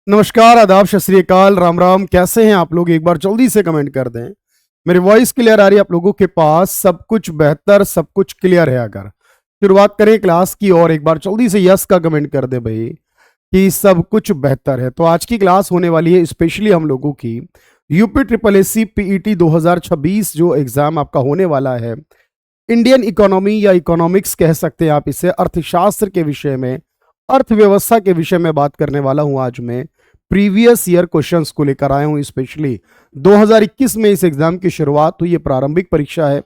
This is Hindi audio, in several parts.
नमस्कार, आदाब, सत श्री अकाल, राम राम। कैसे हैं आप लोग? एक बार जल्दी से कमेंट कर दें। मेरी वॉइस क्लियर आ रही है आप लोगों के पास? सब कुछ बेहतर, सब कुछ क्लियर है। अगर शुरुआत करें क्लास की और एक बार जल्दी से यस का कमेंट कर दे भाई कि सब कुछ बेहतर है। तो आज की क्लास होने वाली है स्पेशली हम लोगों की UP triple S C PET 2026 जो एग्जाम आपका होने वाला है। इंडियन इकोनॉमी या इकोनॉमिक्स कह सकते हैं आप इसे, अर्थशास्त्र के विषय में, अर्थव्यवस्था के विषय में बात करने वाला हूं। आज मैं प्रीवियस ईयर क्वेश्चंस को लेकर आया हूं। स्पेशली 2021 में इस एग्जाम की शुरुआत हुई। ये प्रारंभिक परीक्षा है।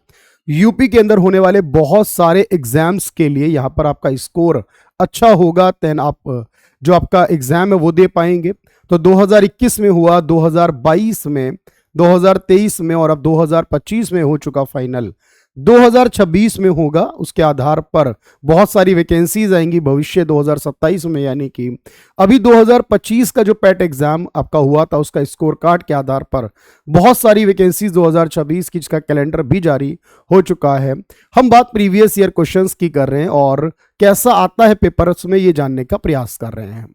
यूपी के अंदर होने वाले बहुत सारे एग्जाम्स के लिए यहाँ पर आपका स्कोर अच्छा होगा, देन आप जो आपका एग्जाम है वो दे पाएंगे। तो 2021 में हुआ, 2022 में, 2023 में और अब 2025 में हो चुका फाइनल। 2026 में होगा। उसके आधार पर बहुत सारी वैकेंसीज आएंगी भविष्य 2027 में, यानी कि अभी 2025 का जो पैट एग्जाम आपका हुआ था उसका स्कोर कार्ड के आधार पर बहुत सारी वैकेंसीज 2026 की, जिसका कैलेंडर भी जारी हो चुका है। हम बात प्रीवियस ईयर क्वेश्चंस की कर रहे हैं और कैसा आता है पेपर्स में ये जानने का प्रयास कर रहे हैं।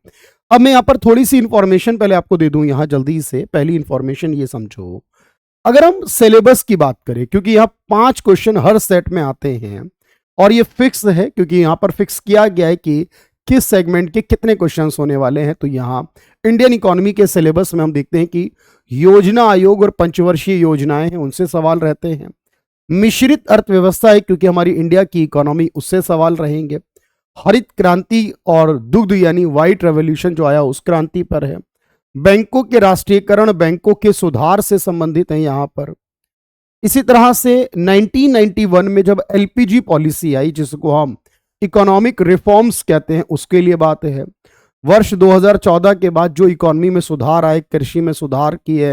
अब मैं यहाँ पर थोड़ी सी इंफॉर्मेशन पहले आपको दे दूं। यहाँ जल्दी से पहली इंफॉर्मेशन ये समझो, अगर हम सिलेबस की बात करें, क्योंकि यहाँ 5 क्वेश्चन हर सेट में आते हैं और ये फिक्स है, क्योंकि यहाँ पर फिक्स किया गया है कि किस सेगमेंट के कितने क्वेश्चंस होने वाले हैं। तो यहाँ इंडियन इकोनॉमी के सिलेबस में हम देखते हैं कि योजना आयोग और पंचवर्षीय योजनाएं हैं, उनसे सवाल रहते हैं। मिश्रित अर्थव्यवस्था है, क्योंकि हमारी इंडिया की इकोनॉमी, उससे सवाल रहेंगे। हरित क्रांति और दुग्ध यानी व्हाइट रेवोल्यूशन जो आया उस क्रांति पर है। बैंकों के राष्ट्रीयकरण, बैंकों के सुधार से संबंधित है यहां पर। इसी तरह से 1991 में जब एलपीजी पॉलिसी आई, जिसको हम इकोनॉमिक रिफॉर्म्स कहते हैं, उसके लिए बात है। वर्ष 2014 के बाद जो इकोनॉमी में सुधार आए, कृषि में सुधार किए,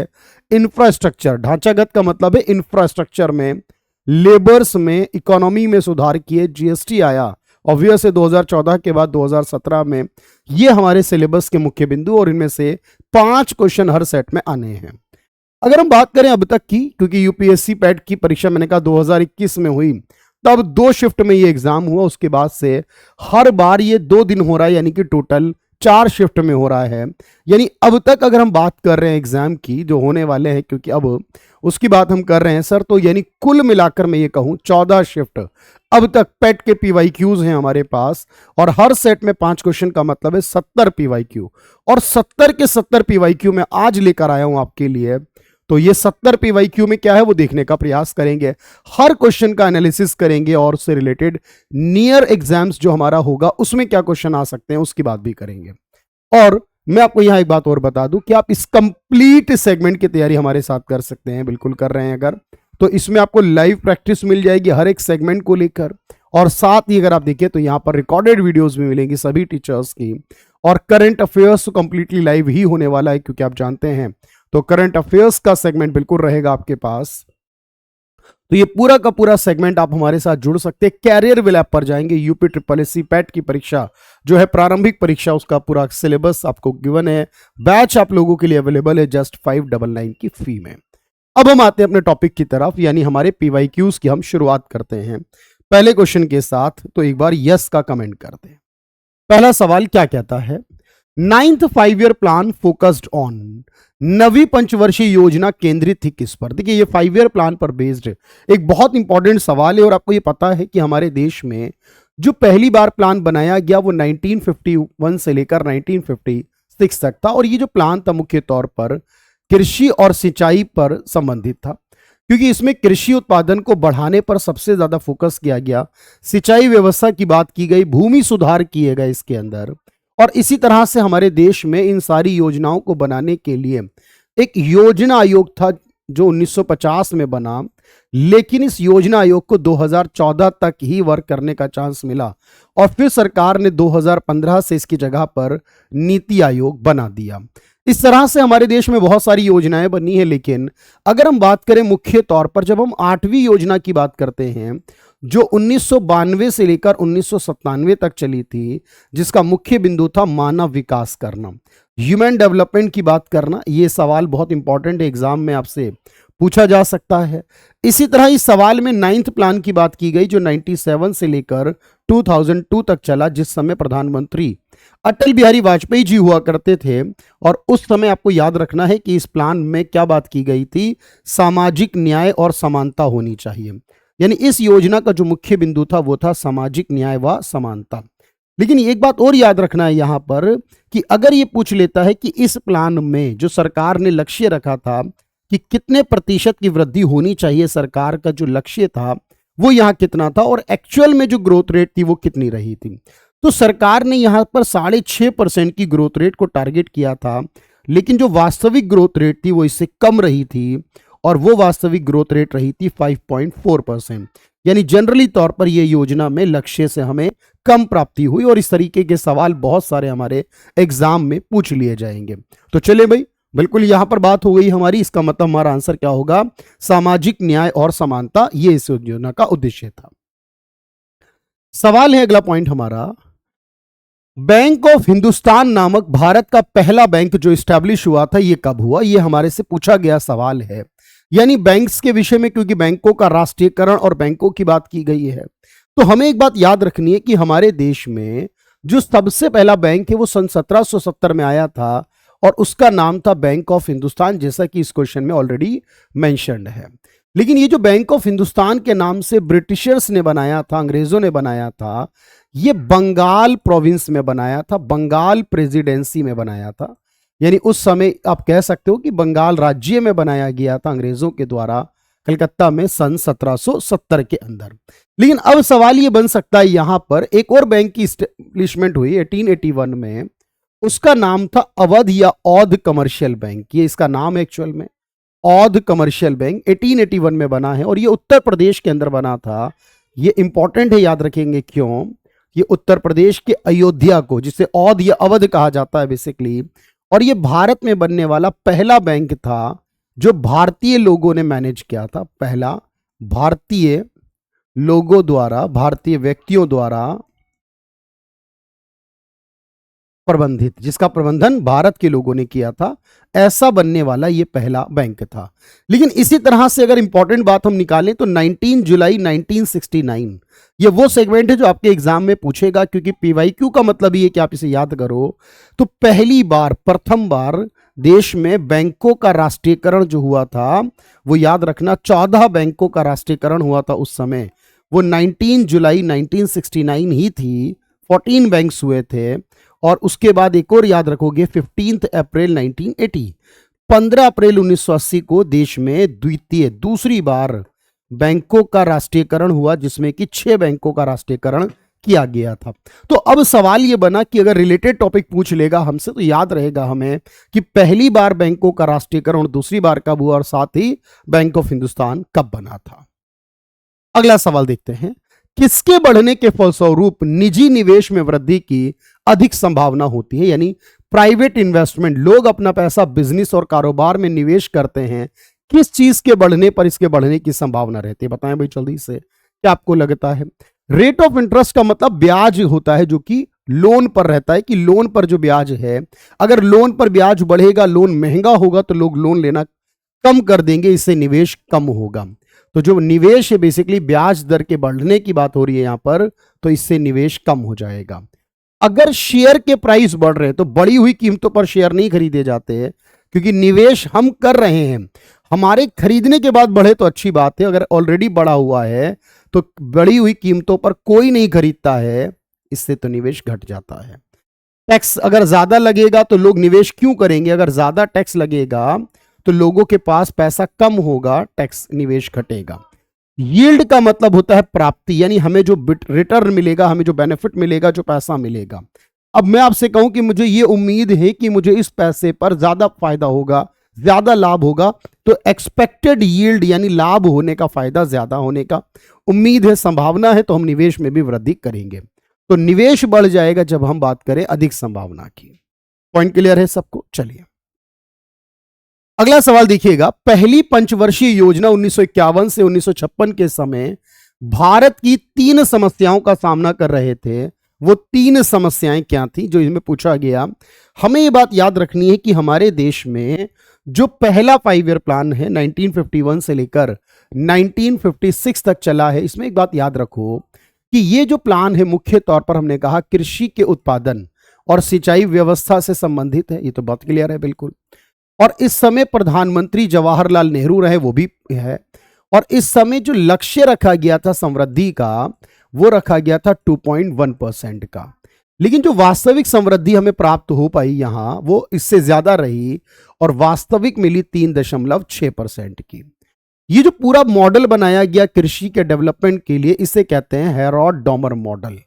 इंफ्रास्ट्रक्चर, ढांचागत का मतलब है इंफ्रास्ट्रक्चर में, लेबर्स में, इकोनॉमी में सुधार किए, जीएसटी आया ऑब्वियस है 2014 के बाद 2017 में। ये हमारे सिलेबस के मुख्य बिंदु और इनमें से 5 क्वेश्चन हर सेट में आने हैं। अगर हम बात करें अब तक की, क्योंकि यूपीएससी पैट की परीक्षा मैंने कहा 2021 में हुई, तब 2 शिफ्ट में ये एग्जाम हुआ। उसके बाद से हर बार ये 2 दिन हो रहा है, यानी कि टोटल 4 शिफ्ट में हो रहा है। यानी अब तक अगर हम बात कर रहे हैं एग्जाम की जो होने वाले हैं, क्योंकि अब उसकी बात हम कर रहे हैं सर, तो यानी कुल मिलाकर मैं ये कहूं 14 शिफ्ट अब तक पेट के पीवाईक्यूज हैं हमारे पास। और हर सेट में 5 क्वेश्चन का मतलब है 70 पीवाईक्यू, और 70 के 70 पीवाईक्यू मैं आज लेकर आया हूं आपके लिए। तो ये 70 पीवाईक्यू में क्या है वो देखने का प्रयास करेंगे, हर क्वेश्चन का एनालिसिस करेंगे और उससे रिलेटेड नियर एग्जाम्स जो हमारा होगा उसमें क्या क्वेश्चन आ सकते हैं उसकी बात भी करेंगे। और मैं आपको यहां एक बात और बता दूं कि आप इस कंप्लीट सेगमेंट की तैयारी हमारे साथ कर सकते हैं, बिल्कुल कर रहे हैं अगर, तो इसमें आपको लाइव प्रैक्टिस मिल जाएगी हर एक सेगमेंट को लेकर। और साथ ही अगर आप देखिए तो यहां पर रिकॉर्डेड वीडियोस भी मिलेंगी सभी टीचर्स की। और करंट अफेयर्स तो कंप्लीटली लाइव ही होने वाला है, क्योंकि आप जानते हैं, तो करंट अफेयर्स का सेगमेंट बिल्कुल रहेगा आपके पास। तो ये पूरा का पूरा सेगमेंट आप हमारे साथ जुड़ सकते हैं। कैरियर विल ऐप पर जाएंगे, UP triple S C PET की परीक्षा जो है प्रारंभिक परीक्षा, उसका पूरा सिलेबस आपको गिवन है। बैच आप लोगों के लिए अवेलेबल है जस्ट 599 की फी में। अब हम आते हैं अपने टॉपिक की तरफ, यानी हमारे पीवाईक्यूज की हम शुरुआत करते हैं पहले क्वेश्चन के साथ। तो एक बार यस का कमेंट करते हैं। पहला सवाल क्या कहता है, 9th 5 year plan focused on, नवी पंचवर्षीय योजना केंद्रित थी किस पर? देखिए ये 5 ईयर प्लान पर बेस्ड एक बहुत इंपॉर्टेंट सवाल है। और आपको ये पता है कि हमारे देश में जो पहली बार प्लान बनाया गया वो 1951 से लेकर 1956 तक था। और ये जो प्लान था मुख्य तौर पर कृषि और सिंचाई पर संबंधित था, क्योंकि इसमें कृषि उत्पादन को बढ़ाने पर सबसे ज्यादा फोकस किया गया, सिंचाई व्यवस्था की बात की गई, भूमि सुधार किए गए इसके अंदर। और इसी तरह से हमारे देश में इन सारी योजनाओं को बनाने के लिए एक योजना आयोग था जो 1950 में बना, लेकिन इस योजना आयोग को 2014 तक ही वर्क करने का चांस मिला और फिर सरकार ने 2015 से इसकी जगह पर नीति आयोग बना दिया। इस तरह से हमारे देश में बहुत सारी योजनाएं बनी है। लेकिन अगर हम बात करें मुख्य तौर पर, जब हम 8वीं योजना की बात करते हैं जो 1992 से लेकर 1997 तक चली थी, जिसका मुख्य बिंदु था मानव विकास करना, ह्यूमन डेवलपमेंट की बात करना। ये सवाल बहुत इंपॉर्टेंट है, एग्जाम में आपसे पूछा जा सकता है। इसी तरह इस सवाल में 9th प्लान की बात की गई जो 97 से लेकर 2002 तक चला, जिस समय प्रधानमंत्री अटल बिहारी वाजपेयी जी हुआ करते थे। और उस समय आपको याद रखना है कि इस प्लान में क्या बात की गई थी, सामाजिक न्याय और समानता होनी चाहिए। यानी इस योजना का जो मुख्य बिंदु था वो था सामाजिक न्याय व समानता। लेकिन एक बात और याद रखना है यहां पर कि अगर ये पूछ लेता है कि इस प्लान में जो सरकार ने लक्ष्य रखा था कि कितने प्रतिशत की वृद्धि होनी चाहिए, सरकार का जो लक्ष्य था वो यहां कितना था और एक्चुअल में जो ग्रोथ रेट थी वो कितनी रही थी, तो सरकार ने यहां पर 6.5% की ग्रोथ रेट को टारगेट किया था। लेकिन जो वास्तविक ग्रोथ रेट थी वो इससे कम रही थी और वो वास्तविक ग्रोथ रेट रही थी 5.4%। यानी जनरली तौर पर यह योजना में लक्ष्य से हमें कम प्राप्ति हुई और इस तरीके के सवाल बहुत सारे हमारे एग्जाम में पूछ लिए जाएंगे। तो चले भाई, बिल्कुल यहां पर बात हो गई हमारी। इसका मतलब हमारा आंसर क्या होगा, सामाजिक न्याय और समानता, ये इस योजना का उद्देश्य था। सवाल है अगला पॉइंट हमारा, बैंक ऑफ हिंदुस्तान नामक भारत का पहला बैंक जो स्टैब्लिश हुआ था ये कब हुआ, ये हमारे से पूछा गया सवाल है। यानी बैंक्स के विषय में, क्योंकि बैंकों का राष्ट्रीयकरण और बैंकों की बात की गई है, तो हमें एक बात याद रखनी है कि हमारे देश में जो सबसे पहला बैंक है वो सन 1770 में आया था और उसका नाम था बैंक ऑफ हिंदुस्तान, जैसा कि इस क्वेश्चन में ऑलरेडी मेंशन्ड है। लेकिन ये जो बैंक ऑफ हिंदुस्तान के नाम से ब्रिटिशर्स ने बनाया था, अंग्रेजों ने बनाया था, ये बंगाल प्रोविंस में बनाया था, बंगाल प्रेसिडेंसी में बनाया था। यानी उस समय आप कह सकते हो कि बंगाल राज्य में बनाया गया था अंग्रेजों के द्वारा कलकत्ता में सन 1770 के अंदर। लेकिन अब सवाल ये बन सकता है, यहां पर एक और बैंक की स्टैब्लिशमेंट हुई 1881 में, उसका नाम था अवध या औध कमर्शियल बैंक। ये इसका नाम है एक्चुअल में औध कमर्शियल बैंक, 1881 में बना है और ये उत्तर प्रदेश के अंदर बना था। ये इंपॉर्टेंट है, याद रखेंगे क्यों, ये उत्तर प्रदेश के अयोध्या को, जिसे औध या अवध कहा जाता है बेसिकली, और ये भारत में बनने वाला पहला बैंक था जो भारतीय लोगों ने मैनेज किया था, पहला भारतीय लोगों द्वारा, भारतीय व्यक्तियों द्वारा प्रबंधित, जिसका प्रबंधन भारत के लोगों ने किया था, ऐसा बनने वाला ये पहला बैंक था। लेकिन इसी तरह से अगर इंपॉर्टेंट बात हम निकालें तो 19 जुलाई 1969 ये वो सेगमेंट है जो आपके एग्जाम में पूछेगा, क्योंकि पीवाईक्यू का मतलब ये कि आप इसे याद करो। तो पहली बार, प्रथम बार देश में बैंकों का राष्ट्रीयकरण जो हुआ था वो याद रखना 14 बैंकों का राष्ट्रीयकरण हुआ था उस समय, वो 19 जुलाई 1969 ही थी। 14 बैंक्स हुए थे और उसके बाद एक और याद रखोगे 15 अप्रैल 1980, 15 अप्रैल 1980 को देश में दूसरी बार बैंकों का राष्ट्रीयकरण हुआ, जिसमें कि 6 बैंकों का राष्ट्रीयकरण किया गया था। तो अब सवाल यह बना कि अगर रिलेटेड टॉपिक पूछ लेगा हमसे तो याद रहेगा हमें कि पहली बार बैंकों का राष्ट्रीयकरण दूसरी बार कब हुआ और साथ ही बैंक ऑफ हिंदुस्तान कब बना था। अगला सवाल देखते हैं, किसके बढ़ने के फलस्वरूप निजी निवेश में वृद्धि की अधिक संभावना होती है। यानी प्राइवेट इन्वेस्टमेंट, लोग अपना पैसा बिजनेस और कारोबार में निवेश करते हैं, किस चीज के बढ़ने पर इसके बढ़ने की संभावना रहती है, बताएं भाई जल्दी से, क्या आपको लगता है। रेट ऑफ इंटरेस्ट का मतलब ब्याज होता है जो कि लोन पर रहता है, कि लोन पर जो ब्याज है, अगर लोन पर ब्याज बढ़ेगा, लोन महंगा होगा तो लोग लोन लेना कम कर देंगे, इससे निवेश कम होगा। तो जो निवेश है बेसिकली ब्याज दर के बढ़ने की बात हो रही है यहां पर, तो इससे निवेश कम हो जाएगा। अगर शेयर के प्राइस बढ़ रहे हैं तो बढ़ी हुई कीमतों पर शेयर नहीं खरीदे जाते हैं, क्योंकि निवेश हम कर रहे हैं, हमारे खरीदने के बाद बढ़े तो अच्छी बात है, अगर ऑलरेडी बढ़ा हुआ है तो बढ़ी हुई कीमतों पर कोई नहीं खरीदता है, इससे तो निवेश घट जाता है। टैक्स अगर ज्यादा लगेगा तो लोग निवेश क्यों करेंगे, अगर ज्यादा टैक्स लगेगा तो लोगों के पास पैसा कम होगा, टैक्स निवेश घटेगा। यील्ड का मतलब होता है प्राप्ति, यानी हमें जो रिटर्न मिलेगा, हमें जो बेनिफिट मिलेगा, जो पैसा मिलेगा। अब मैं आपसे कहूं कि मुझे ये उम्मीद है कि मुझे इस पैसे पर ज्यादा फायदा होगा, ज्यादा लाभ होगा, तो एक्सपेक्टेड यील्ड यानी लाभ होने का, फायदा ज्यादा होने का उम्मीद है, संभावना है, तो हम निवेश में भी वृद्धि करेंगे। तो निवेश बढ़ जाएगा जब हम बात करें अधिक संभावना की। पॉइंट क्लियर है सबको, चलिए अगला सवाल देखिएगा। पहली पंचवर्षीय योजना 1951 से 1956 के समय भारत की 3 समस्याओं का सामना कर रहे थे वो 3 समस्याएं क्या थी जो इसमें पूछा गया। हमें ये बात याद रखनी है कि हमारे देश में जो पहला 5 ईयर प्लान है 1951 से लेकर 1956 तक चला है, इसमें एक बात याद रखो कि ये जो प्लान है मुख्य तौर पर हमने कहा कृषि के उत्पादन और सिंचाई व्यवस्था से संबंधित है। ये तो बात क्लियर है बिल्कुल। और इस समय प्रधानमंत्री जवाहरलाल नेहरू रहे, वो भी है। और इस समय जो लक्ष्य रखा गया था समृद्धि का, वो रखा गया था 2.1% का। लेकिन जो वास्तविक समृद्धि हमें प्राप्त हो पाई यहां वो इससे ज्यादा रही और वास्तविक मिली 3.6% की। ये जो पूरा मॉडल बनाया गया कृषि के डेवलपमेंट के लिए, इसे कहते हैं हेरोड डॉमर मॉडल।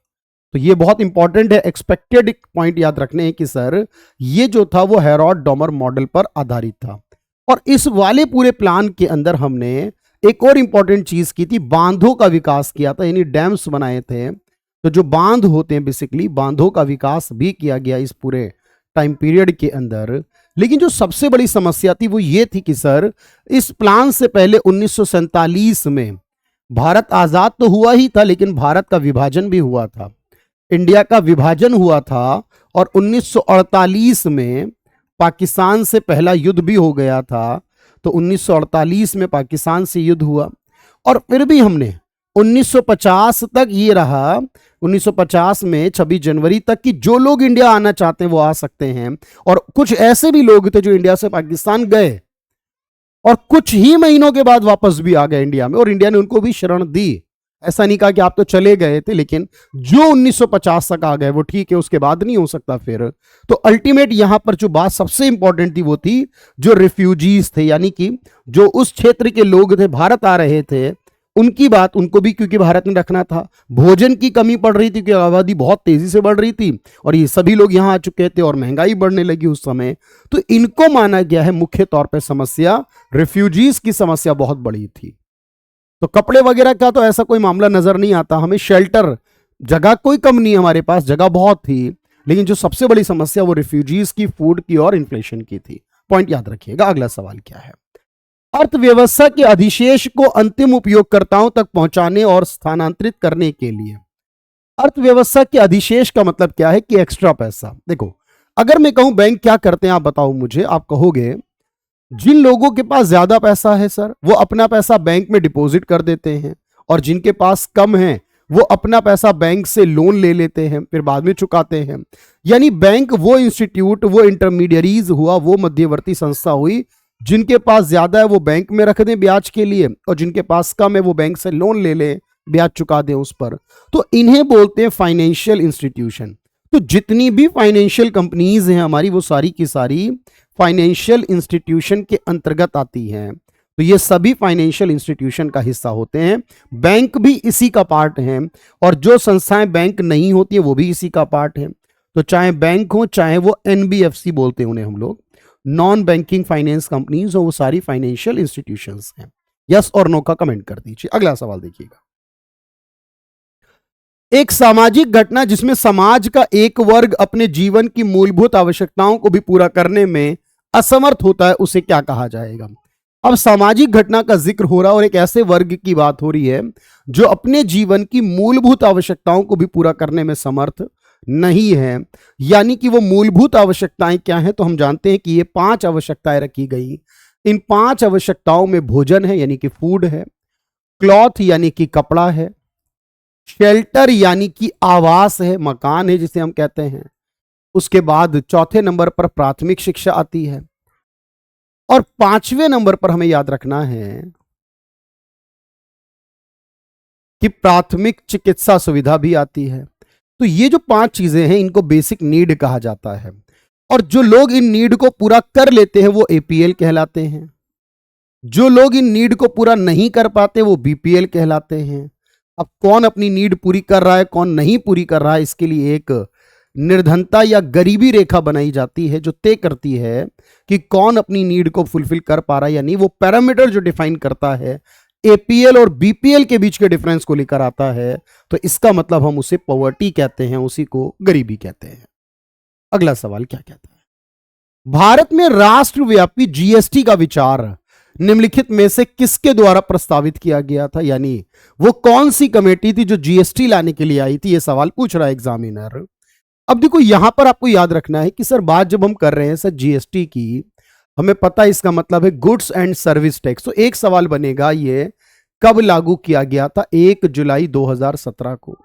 तो ये बहुत इंपॉर्टेंट है, एक्सपेक्टेड पॉइंट याद रखने हैं कि सर ये जो था वो हेरोड डॉमर मॉडल पर आधारित था। और इस वाले पूरे प्लान के अंदर हमने एक और इंपॉर्टेंट चीज की थी, बांधों का विकास किया था, यानी डैम्स बनाए थे। तो जो बांध होते हैं बेसिकली, बांधों का विकास भी किया गया इस पूरे टाइम पीरियड के अंदर। लेकिन जो सबसे बड़ी समस्या थी वो ये थी कि सर इस प्लान से पहले 1947 में भारत आजाद तो हुआ ही था, लेकिन भारत का विभाजन भी हुआ था, इंडिया का विभाजन हुआ था। और 1948 में पाकिस्तान से पहला युद्ध भी हो गया था। तो 1948 में पाकिस्तान से युद्ध हुआ और फिर भी हमने 1950 तक ये रहा, 1950 में 26 जनवरी तक कि जो लोग इंडिया आना चाहते हैं वो आ सकते हैं। और कुछ ऐसे भी लोग थे जो इंडिया से पाकिस्तान गए और कुछ ही महीनों के बाद वापस भी आ गए इंडिया में, और इंडिया ने उनको भी शरण दी। ऐसा नहीं कहा कि आप तो चले गए थे, लेकिन जो 1950 तक आ गए वो ठीक है, उसके बाद नहीं हो सकता फिर। तो अल्टीमेट यहां पर जो बात सबसे इंपॉर्टेंट थी वो थी जो रिफ्यूजीज थे, यानी कि जो उस क्षेत्र के लोग थे भारत आ रहे थे, उनकी बात उनको भी क्योंकि भारत में रखना था। भोजन की कमी पड़ रही थी क्योंकि आबादी बहुत तेजी से बढ़ रही थी और ये सभी लोग यहां आ चुके थे और महंगाई बढ़ने लगी उस समय। तो इनको माना गया है मुख्य तौर पर समस्या, रिफ्यूजीज की समस्या बहुत बड़ी थी। तो कपड़े वगैरह का तो ऐसा कोई मामला नजर नहीं आता हमें, शेल्टर जगह कोई कम नहीं, हमारे पास जगह बहुत थी। लेकिन जो सबसे बड़ी समस्या वो रिफ्यूजीज की, फूड की और इन्फ्लेशन की थी। पॉइंट याद रखिएगा। अगला सवाल क्या है, अर्थव्यवस्था के अधिशेष को अंतिम उपयोगकर्ताओं तक पहुंचाने और स्थानांतरित करने के लिए। अर्थव्यवस्था के अधिशेष का मतलब क्या है कि एक्स्ट्रा पैसा। देखो अगर मैं कहूं बैंक क्या करते हैं आप बताओ मुझे, आप कहोगे जिन लोगों के पास ज्यादा पैसा है सर वो अपना पैसा बैंक में डिपॉजिट कर देते हैं, और जिनके पास कम है वो अपना पैसा बैंक से लोन ले लेते हैं फिर बाद में चुकाते हैं। यानी बैंक वो इंस्टीट्यूट, वो इंटरमीडियरीज हुआ, वो मध्यवर्ती संस्था हुई, जिनके पास ज्यादा है वो बैंक में रख दें ब्याज के लिए, और जिनके पास कम है वो बैंक से लोन ले लें, ब्याज चुका दें उस पर। तो इन्हें बोलते हैं फाइनेंशियल इंस्टीट्यूशन। तो जितनी भी फाइनेंशियल कंपनीज हैं हमारी, वो सारी की सारी फाइनेंशियल इंस्टीट्यूशन के अंतर्गत आती हैं। तो ये सभी फाइनेंशियल इंस्टीट्यूशन का हिस्सा होते हैं, बैंक भी इसी का पार्ट है, और जो संस्थाएं बैंक नहीं होती है वो भी इसी का पार्ट है। तो चाहे बैंक हो, चाहे वो एनबीएफसी बोलते हैं उन्हें हम लोग, नॉन बैंकिंग फाइनेंस कंपनीज हो, वो सारी फाइनेंशियल इंस्टीट्यूशंस हैं। यस और नो का कमेंट कर दीजिए। अगला सवाल देखिएगा, एक सामाजिक घटना जिसमें समाज का एक वर्ग अपने जीवन की मूलभूत आवश्यकताओं को भी पूरा करने में असमर्थ होता है, उसे क्या कहा जाएगा। अब सामाजिक घटना का जिक्र हो रहा है और एक ऐसे वर्ग की बात हो रही है जो अपने जीवन की मूलभूत आवश्यकताओं को भी पूरा करने में समर्थ नहीं है। यानी कि वो मूलभूत आवश्यकताएं क्या हैं, तो हम जानते हैं कि ये 5 आवश्यकताएं रखी गई। इन 5 आवश्यकताओं में भोजन है यानी कि फूड है, क्लॉथ यानी कि कपड़ा है, शेल्टर यानी कि आवास है, मकान है जिसे हम कहते हैं, उसके बाद चौथे नंबर पर प्राथमिक शिक्षा आती है, और 5वें नंबर पर हमें याद रखना है कि प्राथमिक चिकित्सा सुविधा भी आती है। तो ये जो 5 चीजें हैं इनको बेसिक नीड कहा जाता है, और जो लोग इन नीड को पूरा कर लेते हैं वो एपीएल कहलाते हैं, जो लोग इन नीड को पूरा नहीं कर पाते वो बीपीएल कहलाते हैं। अब कौन अपनी नीड पूरी कर रहा है, कौन नहीं पूरी कर रहा है, इसके लिए एक निर्धनता या गरीबी रेखा बनाई जाती है जो तय करती है कि कौन अपनी नीड को फुलफिल कर पा रहा है या नहीं। वो पैरामीटर जो डिफाइन करता है एपीएल और बीपीएल के बीच के डिफरेंस को लेकर आता है। तो इसका मतलब हम उसे पॉवर्टी कहते हैं, उसी को गरीबी कहते हैं। अगला सवाल क्या कहता है, भारत में राष्ट्रव्यापी जीएसटी का विचार निम्नलिखित में से किसके द्वारा प्रस्तावित किया गया था, यानी वो कौन सी कमेटी थी जो जीएसटी लाने के लिए आई थी, ये सवाल पूछ रहा है एग्जामिनर। अब देखो यहां पर आपको याद रखना है कि सर बात जब हम कर रहे हैं सर जीएसटी की, हमें पता है इसका मतलब है गुड्स एंड सर्विस टैक्स। तो एक सवाल बनेगा ये कब लागू किया गया था, 1 जुलाई 2017 को।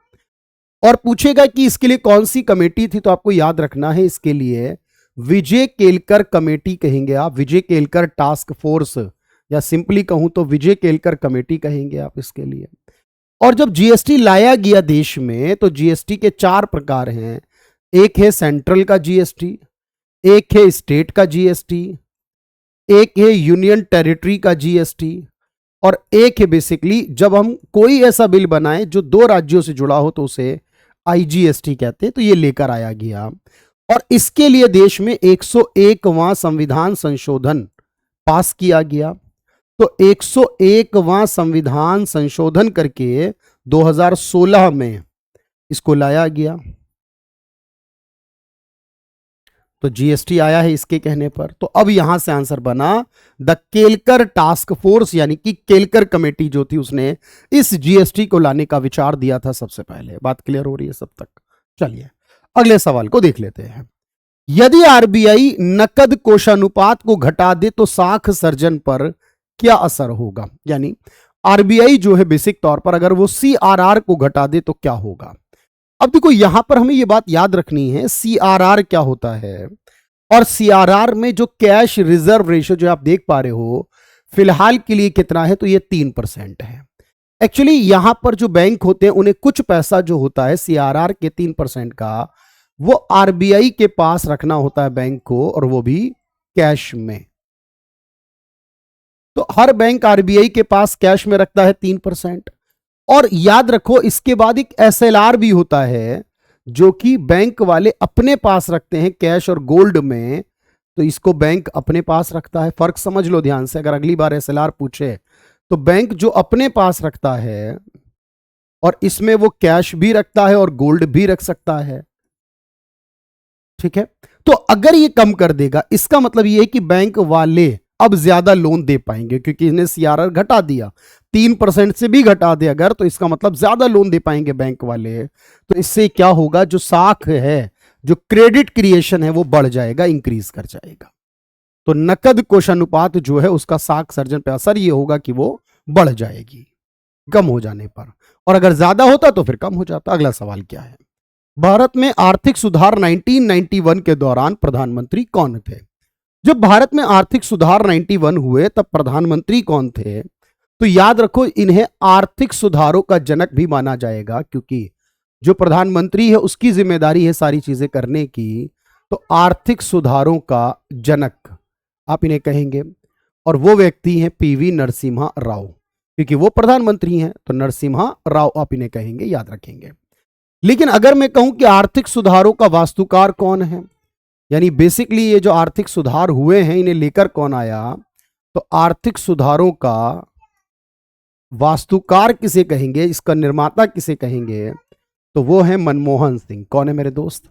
और पूछेगा कि इसके लिए कौन सी कमेटी थी, तो आपको याद रखना है इसके लिए विजय केलकर कमेटी कहेंगे आप, विजय केलकर टास्क फोर्स, या सिंपली कहूं तो विजय केलकर कमेटी कहेंगे आप इसके लिए। और जब जीएसटी लाया गया देश में तो जीएसटी के 4 प्रकार हैं। एक है सेंट्रल का जीएसटी, एक है स्टेट का जीएसटी, एक है यूनियन टेरिटरी का जीएसटी, और एक है बेसिकली जब हम कोई ऐसा बिल बनाए जो 2 राज्यों से जुड़ा हो तो उसे आईजीएसटी कहते हैं। तो ये लेकर आया गया और इसके लिए देश में 101वां संविधान संशोधन पास किया गया। तो 101वां संविधान संशोधन करके 2016 में इसको लाया गया, तो जीएसटी आया है इसके कहने पर। तो अब यहां से आंसर बना द केलकर टास्क फोर्स, यानी कि केलकर कमेटी जो थी उसने इस जीएसटी को लाने का विचार दिया था सबसे पहले। बात क्लियर हो रही है सब तक? चलिए अगले सवाल को देख लेते हैं। यदि आरबीआई नकद कोषानुपात को घटा दे तो साख सर्जन पर क्या असर होगा, यानी आरबीआई जो है बेसिक तौर पर अगर वो सीआरआर को घटा दे तो क्या होगा। अब देखो यहां पर हमें यह बात याद रखनी है सीआरआर क्या होता है, और सीआरआर में जो कैश रिजर्व रेशियो जो आप देख पा रहे हो फिलहाल के लिए कितना है, तो ये 3% है। एक्चुअली यहां पर जो बैंक होते हैं उन्हें कुछ पैसा जो होता है सीआरआर के 3% का, वो आरबीआई के पास रखना होता है बैंक को, और वो भी कैश में। तो हर बैंक आरबीआई के पास कैश में रखता है 3%। और याद रखो इसके बाद एक एसएलआर भी होता है जो कि बैंक वाले अपने पास रखते हैं कैश और गोल्ड में, तो इसको बैंक अपने पास रखता है। फर्क समझ लो ध्यान से, अगर अगली बार एसएलआर पूछे तो बैंक जो अपने पास रखता है और इसमें वो कैश भी रखता है और गोल्ड भी रख सकता है, ठीक है। तो अगर ये कम कर देगा इसका मतलब ये है कि बैंक वाले अब ज्यादा लोन दे पाएंगे, क्योंकि इसने सीआरआर घटा दिया, 3% से भी घटा दे अगर, तो इसका मतलब ज्यादा लोन दे पाएंगे बैंक वाले। तो इससे क्या होगा, जो साख है, जो क्रेडिट क्रिएशन है वो बढ़ जाएगा, इंक्रीज कर जाएगा। तो नकद कोषानुपात जो है उसका साख सर्जन पे असर ये होगा कि वो बढ़ जाएगी कम हो जाने पर, और अगर ज्यादा होता तो फिर कम हो जाता। अगला सवाल क्या है, भारत में आर्थिक सुधार 1991 के दौरान प्रधानमंत्री कौन थे। जब भारत में आर्थिक सुधार 91 हुए तब प्रधानमंत्री कौन थे, तो याद रखो इन्हें आर्थिक सुधारों का जनक भी माना जाएगा, क्योंकि जो प्रधानमंत्री है उसकी जिम्मेदारी है सारी चीजें करने की। तो आर्थिक सुधारों का जनक आप इन्हें कहेंगे, और वो व्यक्ति हैं पीवी नरसिम्हा राव, क्योंकि वो प्रधानमंत्री हैं, तो नरसिम्हा राव आप इन्हें कहेंगे, याद रखेंगे। लेकिन अगर मैं कहूं कि आर्थिक सुधारों का वास्तुकार कौन है, यानी बेसिकली ये जो आर्थिक सुधार हुए हैं इन्हें लेकर कौन आया, तो आर्थिक सुधारों का वास्तुकार किसे कहेंगे, इसका निर्माता किसे कहेंगे, तो वो है मनमोहन सिंह। कौन है मेरे दोस्त,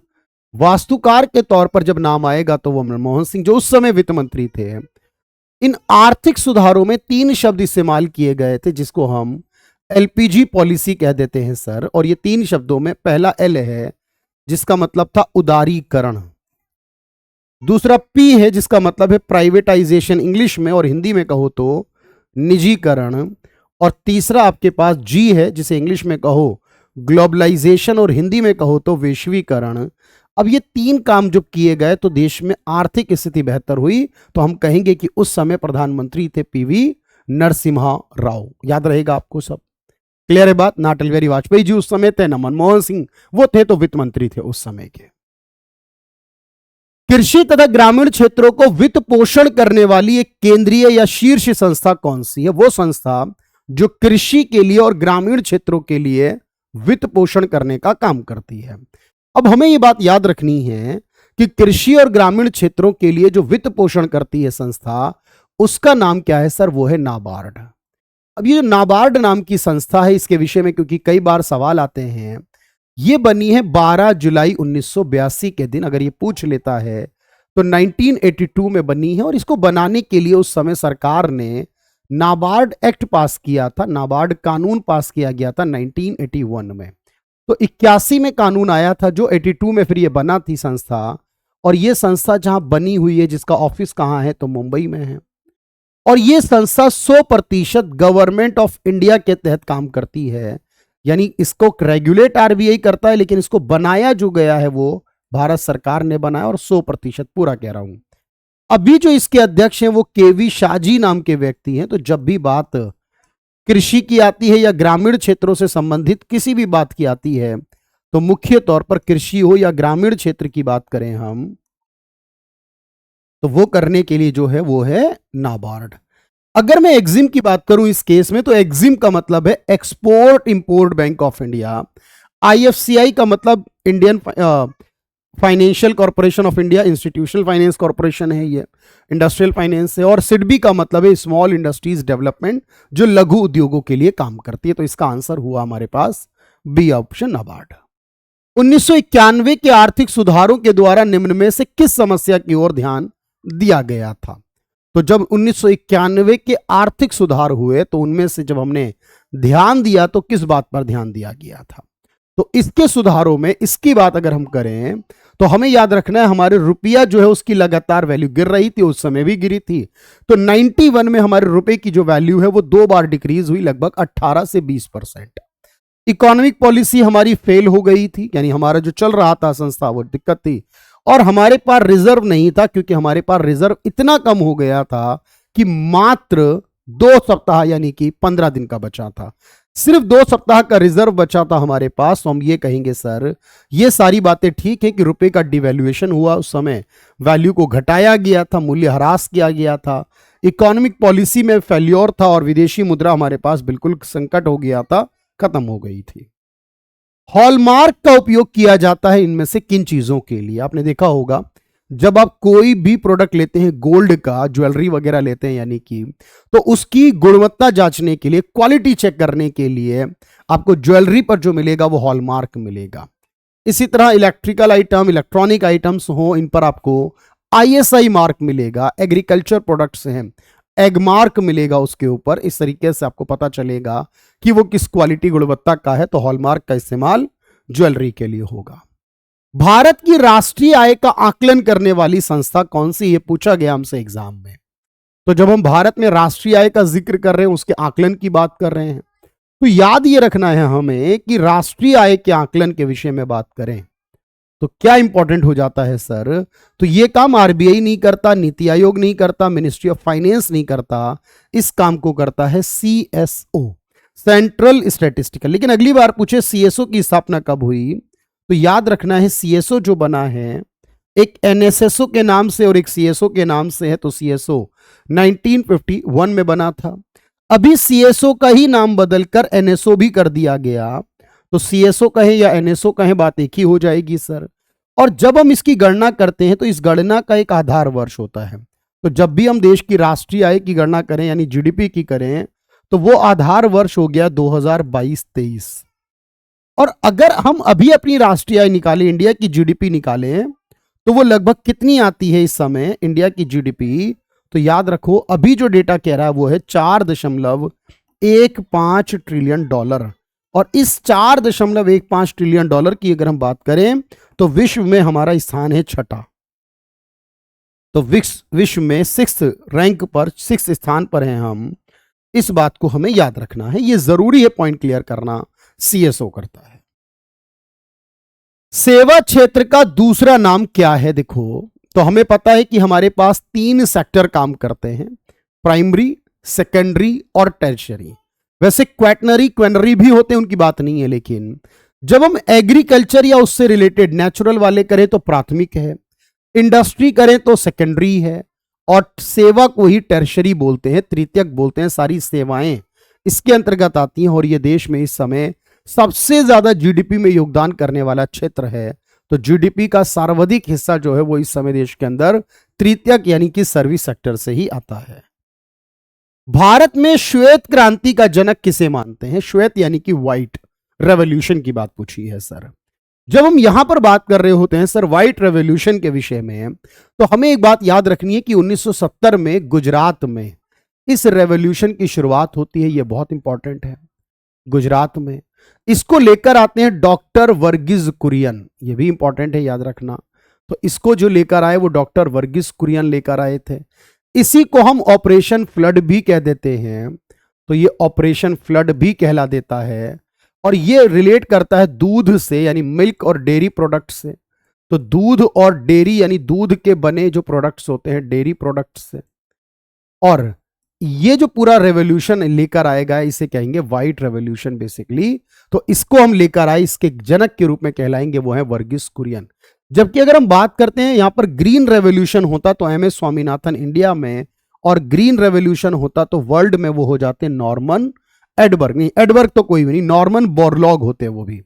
वास्तुकार के तौर पर जब नाम आएगा तो वो मनमोहन सिंह, जो उस समय वित्त मंत्री थे। इन आर्थिक सुधारों में 3 शब्द इस्तेमाल किए गए थे जिसको हम एलपीजी पॉलिसी कह देते हैं सर, और ये 3 शब्दों में पहला एल है जिसका मतलब था उदारीकरण, दूसरा पी है जिसका मतलब है प्राइवेटाइजेशन इंग्लिश में, और हिंदी में कहो तो निजीकरण, और तीसरा आपके पास जी है जिसे इंग्लिश में कहो ग्लोबलाइजेशन और हिंदी में कहो तो वैश्वीकरण। अब ये 3 काम जब किए गए तो देश में आर्थिक स्थिति बेहतर हुई, तो हम कहेंगे कि उस समय प्रधानमंत्री थे पीवी नरसिम्हा राव। याद रहेगा आपको सब, क्लियर है बात। ना अटल बिहारी वाजपेयी जी उस समय थे, ना मनमोहन सिंह, वो थे तो वित्त मंत्री थे उस समय के। कृषि तथा ग्रामीण क्षेत्रों को वित्त पोषण करने वाली एक केंद्रीय या शीर्ष संस्था कौन सी है, वो संस्था जो कृषि के लिए और ग्रामीण क्षेत्रों के लिए वित्त पोषण करने का काम करती है। अब हमें ये बात याद रखनी है कि कृषि और ग्रामीण क्षेत्रों के लिए जो वित्त पोषण करती है संस्था, उसका नाम क्या है सर, वो है नाबार्ड। अब ये जो नाबार्ड नाम की संस्था है, इसके विषय में क्योंकि कई बार सवाल आते हैं, ये बनी है 12 जुलाई 1982 के दिन। अगर ये पूछ लेता है तो 1982 में बनी है, और इसको बनाने के लिए उस समय सरकार ने नाबार्ड एक्ट पास किया था, नाबार्ड कानून पास किया गया था 1981 में। तो 81 में कानून आया था, जो 82 में फिर ये बना थी संस्था। और ये संस्था जहां बनी हुई है, जिसका ऑफिस कहां है, तो मुंबई में है। और ये संस्था 100% गवर्नमेंट ऑफ इंडिया के तहत काम करती है, यानी इसको रेगुलेट आरबीआई करता है, लेकिन इसको बनाया जो गया है वो भारत सरकार ने बनाया, और 100% पूरा कह रहा हूं। अभी जो इसके अध्यक्ष हैं वो केवी शाहजी नाम के व्यक्ति हैं। तो जब भी बात कृषि की आती है या ग्रामीण क्षेत्रों से संबंधित किसी भी बात की आती है, तो मुख्य तौर पर कृषि हो या ग्रामीण क्षेत्र की बात करें हम, तो वो करने के लिए जो है वो है नाबार्ड। अगर मैं एग्जिम की बात करूं इस केस में, तो एग्जिम का मतलब है export import bank of India. IFCI का मतलब Indian financial corporation of India, institutional finance corporation है, ये इंडस्ट्रियल फाइनेंस है। और सिडबी का मतलब है स्मॉल इंडस्ट्रीज डेवलपमेंट, जो लघु उद्योगों के लिए काम करती है। तो इसका आंसर हुआ हमारे पास बी ऑप्शन, नाबार्ड। 1991 के आर्थिक सुधारों के द्वारा निम्न में से किस समस्या की ओर ध्यान दिया गया था? तो जब 1991 के आर्थिक सुधार हुए, तो उनमें से जब हमने ध्यान दिया तो किस बात पर ध्यान दिया गया था? तो इसके सुधारों में इसकी बात अगर हम करें, तो हमें याद रखना है हमारे रुपया जो है उसकी लगातार वैल्यू गिर रही थी, उस समय भी गिरी थी। तो 91 में हमारे रुपए की जो वैल्यू है वो 2 बार डिक्रीज हुई, लगभग 18 से 20%। इकोनॉमिक पॉलिसी हमारी फेल हो गई थी, यानी हमारा जो चल रहा था संस्था वो दिक्कत थी। और हमारे पास रिजर्व नहीं था, क्योंकि हमारे पास रिजर्व इतना कम हो गया था कि मात्र 2 सप्ताह यानी कि 15 दिन का बचा था। सिर्फ 2 सप्ताह का रिजर्व बचा था हमारे पास। तो हम ये कहेंगे सर, ये सारी बातें ठीक है कि रुपए का डिवैल्यूएशन हुआ, उस समय वैल्यू को घटाया गया था, मूल्य ह्रास किया गया था, इकोनॉमिक पॉलिसी में फेल्योर था, और विदेशी मुद्रा हमारे पास बिल्कुल संकट हो गया था, खत्म हो गई थी। हॉलमार्क का उपयोग किया जाता है इनमें से किन चीजों के लिए? आपने देखा होगा जब आप कोई भी प्रोडक्ट लेते हैं, गोल्ड का, ज्वेलरी वगैरह लेते हैं यानी कि, तो उसकी गुणवत्ता जांचने के लिए, क्वालिटी चेक करने के लिए आपको ज्वेलरी पर जो मिलेगा वो हॉलमार्क मिलेगा। इसी तरह इलेक्ट्रिकल आइटम, इलेक्ट्रॉनिक आइटम्स हो, इन पर आपको आईएसआई मार्क मिलेगा। एग्रीकल्चर प्रोडक्ट्स हैं, एग मार्क मिलेगा उसके ऊपर। इस तरीके से आपको पता चलेगा कि वो किस क्वालिटी गुणवत्ता का है। तो हॉलमार्क का इस्तेमाल ज्वेलरी के लिए होगा। भारत की राष्ट्रीय आय का आकलन करने वाली संस्था कौन सी? ये पूछा गया हमसे एग्जाम में। तो जब हम भारत में राष्ट्रीय आय का जिक्र कर रहे हैं, उसके आकलन की बात कर रहे हैं, तो याद ये रखना है हमें कि राष्ट्रीय आय के आकलन के विषय में बात करें तो क्या इंपॉर्टेंट हो जाता है सर? तो ये काम आरबीआई नहीं करता, नीति आयोग नहीं करता, मिनिस्ट्री ऑफ फाइनेंस नहीं करता, इस काम को करता है सीएसओ, सेंट्रल स्टैटिस्टिकल। लेकिन अगली बार पूछे सीएसओ की स्थापना कब हुई, तो याद रखना है सीएसओ जो बना है एक एनएसएसओ के नाम से और एक सीएसओ के नाम से है। तो सीएसओ 1951 में बना था। अभी सीएसओ का ही नाम बदलकर एनएसओ भी कर दिया गया। तो सीएसओ कहें या एनएसओ कहें, बात एक ही हो जाएगी सर। और जब हम इसकी गणना करते हैं तो इस गणना का एक आधार वर्ष होता है। तो जब भी हम देश की राष्ट्रीय आय की गणना करें यानी जीडीपी की करें, तो वो आधार वर्ष हो गया 2022-23। और अगर हम अभी अपनी राष्ट्रीय आय निकालें, इंडिया की जीडीपी निकालें, तो वो लगभग कितनी आती है इस समय इंडिया की जीडीपी? तो याद रखो अभी जो डेटा कह रहा है वो है 4.15 ट्रिलियन डॉलर। और इस 4.15 ट्रिलियन डॉलर की अगर हम बात करें तो विश्व में हमारा स्थान है 6ठा। तो विश्व में 6th रैंक पर, 6th स्थान पर हैं हम। इस बात को हमें याद रखना है, ये जरूरी है पॉइंट क्लियर करना। सीएसओ करता है। सेवा क्षेत्र का दूसरा नाम क्या है? देखो, तो हमें पता है कि हमारे पास 3 सेक्टर काम करते हैं, प्राइमरी, सेकेंडरी और टर्शियरी। वैसे क्वेटनरी भी होते हैं, उनकी बात नहीं है, लेकिन जब हम एग्रीकल्चर या उससे रिलेटेड नेचुरल वाले करें तो प्राथमिक है, इंडस्ट्री करें तो सेकेंडरी है, और सेवा को ही टर्शियरी बोलते हैं, तृतीयक बोलते हैं। सारी सेवाएं इसके अंतर्गत आती हैं। और ये देश में इस समय सबसे ज्यादा जीडीपी में योगदान करने वाला क्षेत्र है। तो जीडीपी का सर्वाधिक हिस्सा जो है वो इस समय देश के अंदर तृतीयक यानी कि सर्विस सेक्टर से ही आता है। भारत में श्वेत क्रांति का जनक किसे मानते हैं? श्वेत यानी कि व्हाइट रेवोल्यूशन की बात पूछी है सर। जब हम यहां पर बात कर रहे होते हैं सर व्हाइट रेवोल्यूशन के विषय में, तो हमें एक बात याद रखनी है कि 1970 में गुजरात में इस रेवोल्यूशन की शुरुआत होती है, यह बहुत इंपॉर्टेंट है, गुजरात में। इसको लेकर आते हैं डॉक्टर वर्गीज कुरियन, यह भी इंपॉर्टेंट है, याद रखना। तो इसको जो लेकर आए वो डॉक्टर वर्गीज कुरियन लेकर आए थे। इसी को हम ऑपरेशन फ्लड भी कह देते हैं, तो ये ऑपरेशन फ्लड भी कहला देता है। और ये रिलेट करता है दूध से, यानी मिल्क और डेयरी प्रोडक्ट से। तो दूध और डेयरी यानी दूध के बने जो प्रोडक्ट्स होते हैं, डेयरी प्रोडक्ट्स से। और ये जो पूरा रेवोल्यूशन लेकर आएगा इसे कहेंगे व्हाइट रेवोल्यूशन बेसिकली। तो इसको हम लेकर आए, इसके जनक के रूप में कहलाएंगे वो है वर्गीज कुरियन। जबकि अगर हम बात करते हैं यहां पर ग्रीन रेवोल्यूशन होता तो एमएस स्वामीनाथन इंडिया में, और ग्रीन रेवोल्यूशन होता तो वर्ल्ड में वो हो जाते नॉर्मन एडबर्ग। नहीं, एडबर्ग तो कोई भी नहीं, नॉर्मन बोरलॉग होते वो भी।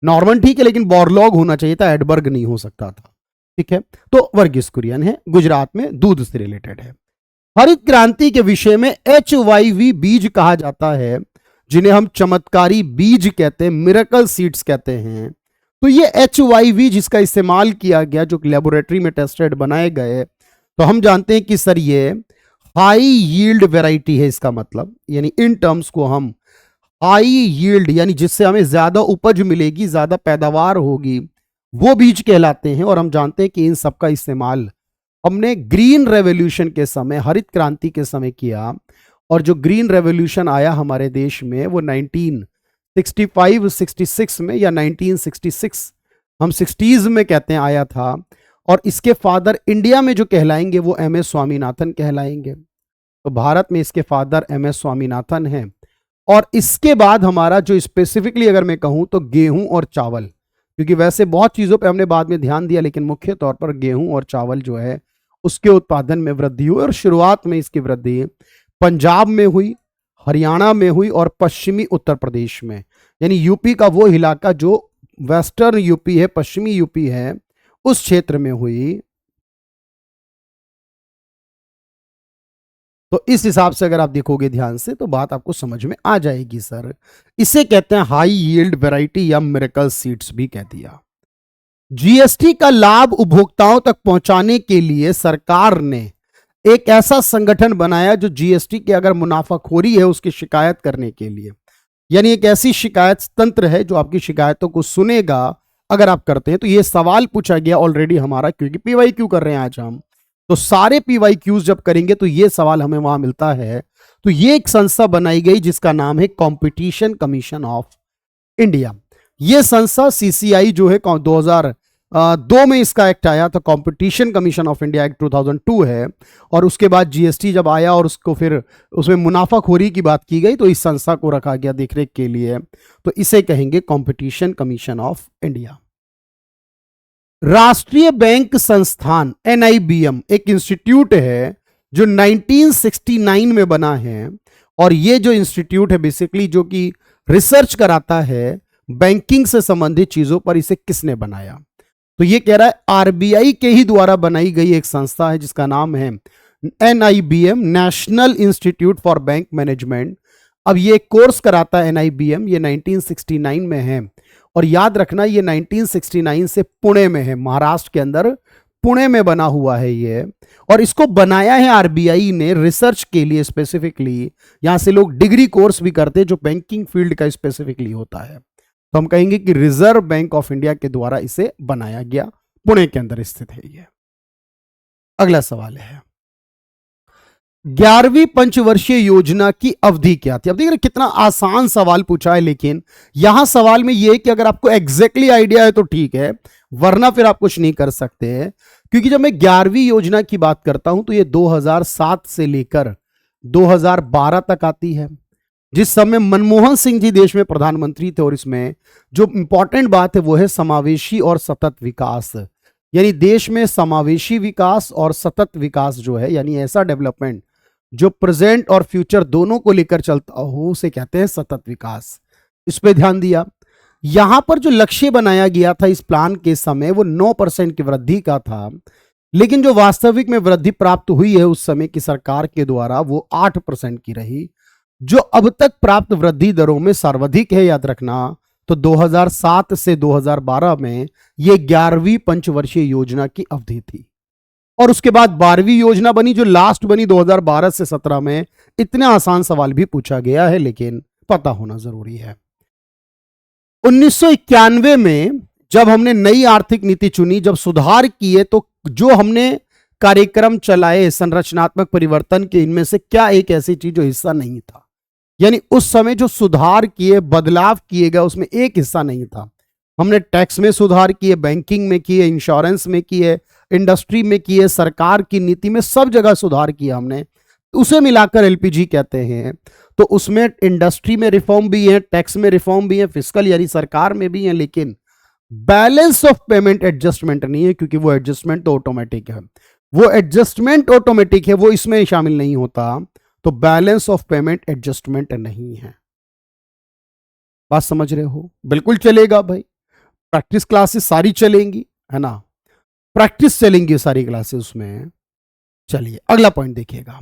नॉर्मन ठीक है, लेकिन बोरलॉग होना चाहिए था, एडबर्ग नहीं हो सकता था। ठीक है, तो वर्गीज कुरियन है, गुजरात में दूध से रिलेटेड है। हरित क्रांति के विषय में HYV बीज कहा जाता है, जिन्हें हम चमत्कारी बीज कहते हैं, मिरेकल सीड्स कहते हैं। तो ये HYV जिसका इस्तेमाल किया गया, जो लेबोरेटरी में टेस्टेड बनाए गए, तो हम जानते हैं कि सर ये हाई यील्ड वैरायटी है, इसका मतलब यानी इन टर्म्स को हम हाई यील्ड यानी जिससे हमें ज्यादा उपज मिलेगी, ज्यादा पैदावार होगी, वो बीज कहलाते हैं। और हम जानते हैं कि इन सब का इस्तेमाल हमने ग्रीन रेवोल्यूशन के समय, हरित क्रांति के समय किया। और जो ग्रीन रेवोल्यूशन आया हमारे देश में वो 1965-66 में, या 1966 हम 60s में कहते हैं आया था। और इसके फादर इंडिया में जो कहलाएंगे वो एमएस स्वामीनाथन कहलाएंगे। तो भारत में इसके फादर एमएस स्वामीनाथन हैं। और इसके बाद हमारा जो स्पेसिफिकली अगर मैं कहूं तो गेहूं और चावल, क्योंकि वैसे बहुत चीजों पे हमने बाद में ध्यान दिया, लेकिन मुख्य तौर पर गेहूं और चावल जो है उसके उत्पादन में वृद्धि हुई। और शुरुआत में इसकी वृद्धि पंजाब में हुई, हरियाणा में हुई और पश्चिमी उत्तर प्रदेश में, यानी यूपी का वो इलाका जो वेस्टर्न यूपी है, पश्चिमी यूपी है, उस क्षेत्र में हुई। तो इस हिसाब से अगर आप देखोगे ध्यान से तो बात आपको समझ में आ जाएगी सर। इसे कहते हैं हाई यील्ड वैरायटी या मिरेकल सीड्स भी कह दिया। जीएसटी का लाभ उपभोक्ताओं तक पहुंचाने के लिए सरकार ने एक ऐसा संगठन बनाया जो जीएसटी के अगर मुनाफाखोरी है उसकी शिकायत करने के लिए, यानी एक ऐसी शिकायत तंत्र है जो आपकी शिकायतों को सुनेगा अगर आप करते हैं। तो ये सवाल पूछा गया ऑलरेडी हमारा, क्योंकि पीवाईक्यू कर रहे हैं आज हम, तो सारे पीवाईक्यूज जब करेंगे तो ये सवाल हमें वहां मिलता है। तो ये एक संस्था बनाई गई जिसका नाम है कंपटीशन कमीशन ऑफ इंडिया। ये संस्था सीसीआई जो है 2002 में इसका एक्ट आया था, competition commission of India act 2002 है। और उसके बाद जीएसटी जब आया और उसको फिर उसमें मुनाफाखोरी की बात की गई तो इस संस्था को रखा गया देखरेख के लिए। तो इसे कहेंगे कंपटीशन कमीशन ऑफ इंडिया। राष्ट्रीय बैंक संस्थान NIBM एक इंस्टीट्यूट है जो 1969 में बना है। और ये जो इंस्टीट्यूट है बेसिकली जो कि रिसर्च कराता है बैंकिंग से संबंधित चीजों पर, इसे किसने बनाया? तो ये कह रहा है आरबीआई के ही द्वारा बनाई गई एक संस्था है जिसका नाम है NIBM, national institute for bank management. अब ये कोर्स कराता है NIBM, ये 1969 में है। और याद रखना ये 1969 से पुणे में है, महाराष्ट्र के अंदर पुणे में बना हुआ है ये। और इसको बनाया है आरबीआई ने रिसर्च के लिए स्पेसिफिकली। यहां से लोग डिग्री कोर्स भी करते हैं जो बैंकिंग फील्ड का स्पेसिफिकली होता है। तो हम कहेंगे कि रिजर्व बैंक ऑफ इंडिया के द्वारा इसे बनाया गया, पुणे के अंदर स्थित है ये। अगला सवाल है 11वीं पंचवर्षीय योजना की अवधि क्या थी? अब देख रहे कितना आसान सवाल पूछा है, लेकिन यहां सवाल में यह कि अगर आपको एग्जैक्टली आइडिया है तो ठीक है, वरना फिर आप कुछ नहीं कर सकते हैं। क्योंकि जब मैं 11वीं योजना की बात करता हूं तो ये 2007 से लेकर 2012 तक आती है, जिस समय मनमोहन सिंह जी देश में प्रधानमंत्री थे। और इसमें जो इंपॉर्टेंट बात है वो है समावेशी और सतत विकास, यानी देश में समावेशी विकास और सतत विकास जो है, यानी ऐसा डेवलपमेंट जो प्रेजेंट और फ्यूचर दोनों को लेकर चलता हो, उसे कहते हैं सतत विकास। इस पे ध्यान दिया। यहां पर जो लक्ष्य बनाया गया था इस प्लान के समय वो 9% की वृद्धि का था, लेकिन जो वास्तविक में वृद्धि प्राप्त हुई है उस समय की सरकार के द्वारा वो 8% की रही, जो अब तक प्राप्त वृद्धि दरों में सर्वाधिक है, याद रखना। तो 2007 से 2012 में ये 11वीं पंचवर्षीय योजना की अवधि थी। और उसके बाद 12वीं योजना बनी जो लास्ट बनी 2012 से 17 में। इतने आसान सवाल भी पूछा गया है, लेकिन पता होना जरूरी है। 1991 में जब हमने नई आर्थिक नीति चुनी, जब सुधार किए, तो जो हमने कार्यक्रम चलाए संरचनात्मक परिवर्तन के, इनमें से क्या एक ऐसी चीज जो हिस्सा नहीं था? यानी उस समय जो सुधार किए, बदलाव किए गए, उसमें एक हिस्सा नहीं था। हमने टैक्स में सुधार किए, बैंकिंग में किए, इंश्योरेंस में किए, इंडस्ट्री में किए, सरकार की नीति में, सब जगह सुधार किया हमने। उसे मिलाकर एलपीजी कहते हैं। तो उसमें इंडस्ट्री में रिफॉर्म भी है, टैक्स में रिफॉर्म भी है, फिस्कल यानी सरकार में भी है, लेकिन बैलेंस ऑफ पेमेंट एडजस्टमेंट नहीं है, क्योंकि वो एडजस्टमेंट तो ऑटोमेटिक है। वो एडजस्टमेंट ऑटोमेटिक है, वो इसमें शामिल नहीं होता। तो बैलेंस ऑफ पेमेंट एडजस्टमेंट नहीं है। बात समझ रहे हो? बिल्कुल चलेगा भाई, प्रैक्टिस क्लासेस सारी चलेंगी, है ना? प्रैक्टिस चलेंगी सारी क्लासेस उसमें। चलिए अगला पॉइंट देखिएगा।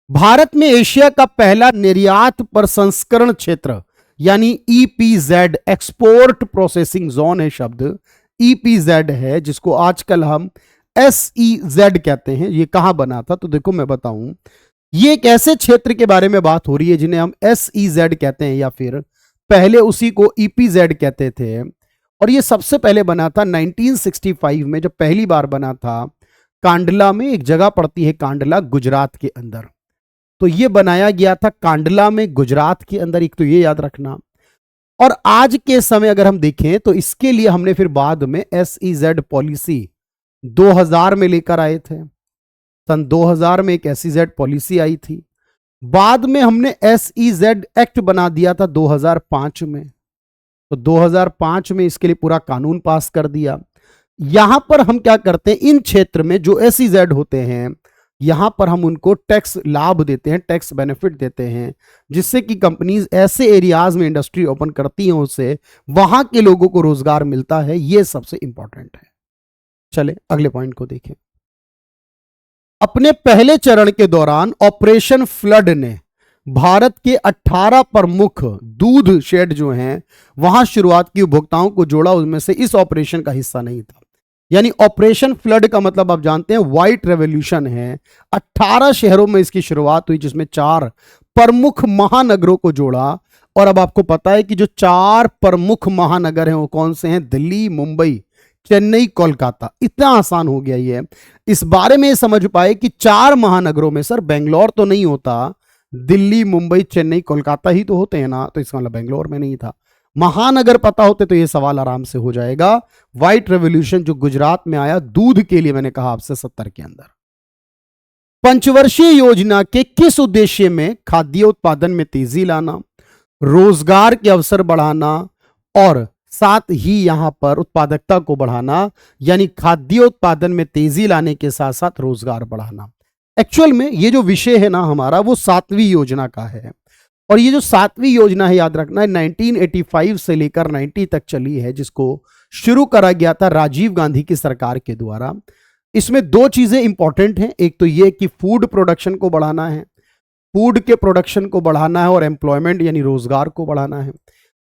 भारत में एशिया का पहला निर्यात प्रसंस्करण क्षेत्र यानी ईपीजेड, एक्सपोर्ट प्रोसेसिंग जोन है शब्द, ईपीजेड है, जिसको आजकल हम एसईजेड कहते हैं। ये कहां बना था? तो देखो मैं बताऊं, ये एक ऐसे क्षेत्र के बारे में बात हो रही है जिन्हें हम एसईजेड कहते हैं, या फिर पहले उसी को ईपीजेड कहते थे। और ये सबसे पहले बना था 1965 में, जब पहली बार बना था कांडला में। एक जगह पड़ती है कांडला, गुजरात के अंदर। तो ये बनाया गया था कांडला में, गुजरात के अंदर। एक तो ये याद रखना। और आज के समय अगर हम देखें तो इसके लिए हमने फिर बाद में एसईजेड पॉलिसी 2000 में लेकर आए थे। सन 2000 में एक एसईजेड पॉलिसी आई थी। बाद में हमने एसईजेड एक्ट बना दिया था 2005 में। तो 2005 में इसके लिए पूरा कानून पास कर दिया। यहां पर हम क्या करते हैं, इन क्षेत्र में जो एसईजेड होते हैं, यहां पर हम उनको टैक्स लाभ देते हैं, टैक्स बेनिफिट देते हैं, जिससे कि कंपनीज ऐसे एरियाज में इंडस्ट्री ओपन करती हैं, उससे वहां के लोगों को रोजगार मिलता है। यह सबसे इंपॉर्टेंट है। चले अगले पॉइंट को देखें। अपने पहले चरण के दौरान ऑपरेशन फ्लड ने भारत के 18 प्रमुख दूध शेड जो हैं वहां शुरुआत की, उपभोक्ताओं को जोड़ा। उनमें से इस ऑपरेशन का हिस्सा नहीं था। यानी ऑपरेशन फ्लड का मतलब आप जानते हैं व्हाइट रेवोल्यूशन है। 18 शहरों में इसकी शुरुआत हुई, जिसमें 4 प्रमुख महानगरों को जोड़ा। और अब आपको पता है कि जो 4 प्रमुख महानगर हैं वो कौन से हैं? दिल्ली, मुंबई, चेन्नई, कोलकाता। इतना आसान हो गया ये। इस बारे में समझ पाए कि 4 महानगरों में, सर बेंगलोर तो नहीं होता, दिल्ली, मुंबई, चेन्नई, कोलकाता ही तो होते हैं ना। तो इसका मतलब बेंगलोर में नहीं था। महानगर पता होते तो ये सवाल आराम से हो जाएगा। व्हाइट रेवोल्यूशन जो गुजरात में आया दूध के लिए, मैंने कहा आपसे 70 के अंदर। पंचवर्षीय योजना के किस उद्देश्य में? खाद्य उत्पादन में तेजी लाना, रोजगार के अवसर बढ़ाना, और साथ ही यहां पर उत्पादकता को बढ़ाना। यानी खाद्य उत्पादन में तेजी लाने के साथ साथ रोजगार बढ़ाना। एक्चुअल में ये जो विषय है ना हमारा, वो 7वीं योजना का है। और ये जो 7वीं योजना है, याद रखना है, 1985 से लेकर 90 तक चली है, जिसको शुरू करा गया था राजीव गांधी की सरकार के द्वारा। इसमें 2 चीजें इंपॉर्टेंट हैं। एक तो ये कि फूड प्रोडक्शन को बढ़ाना है, फूड के प्रोडक्शन को बढ़ाना है, और एम्प्लॉयमेंट यानी रोजगार को बढ़ाना है,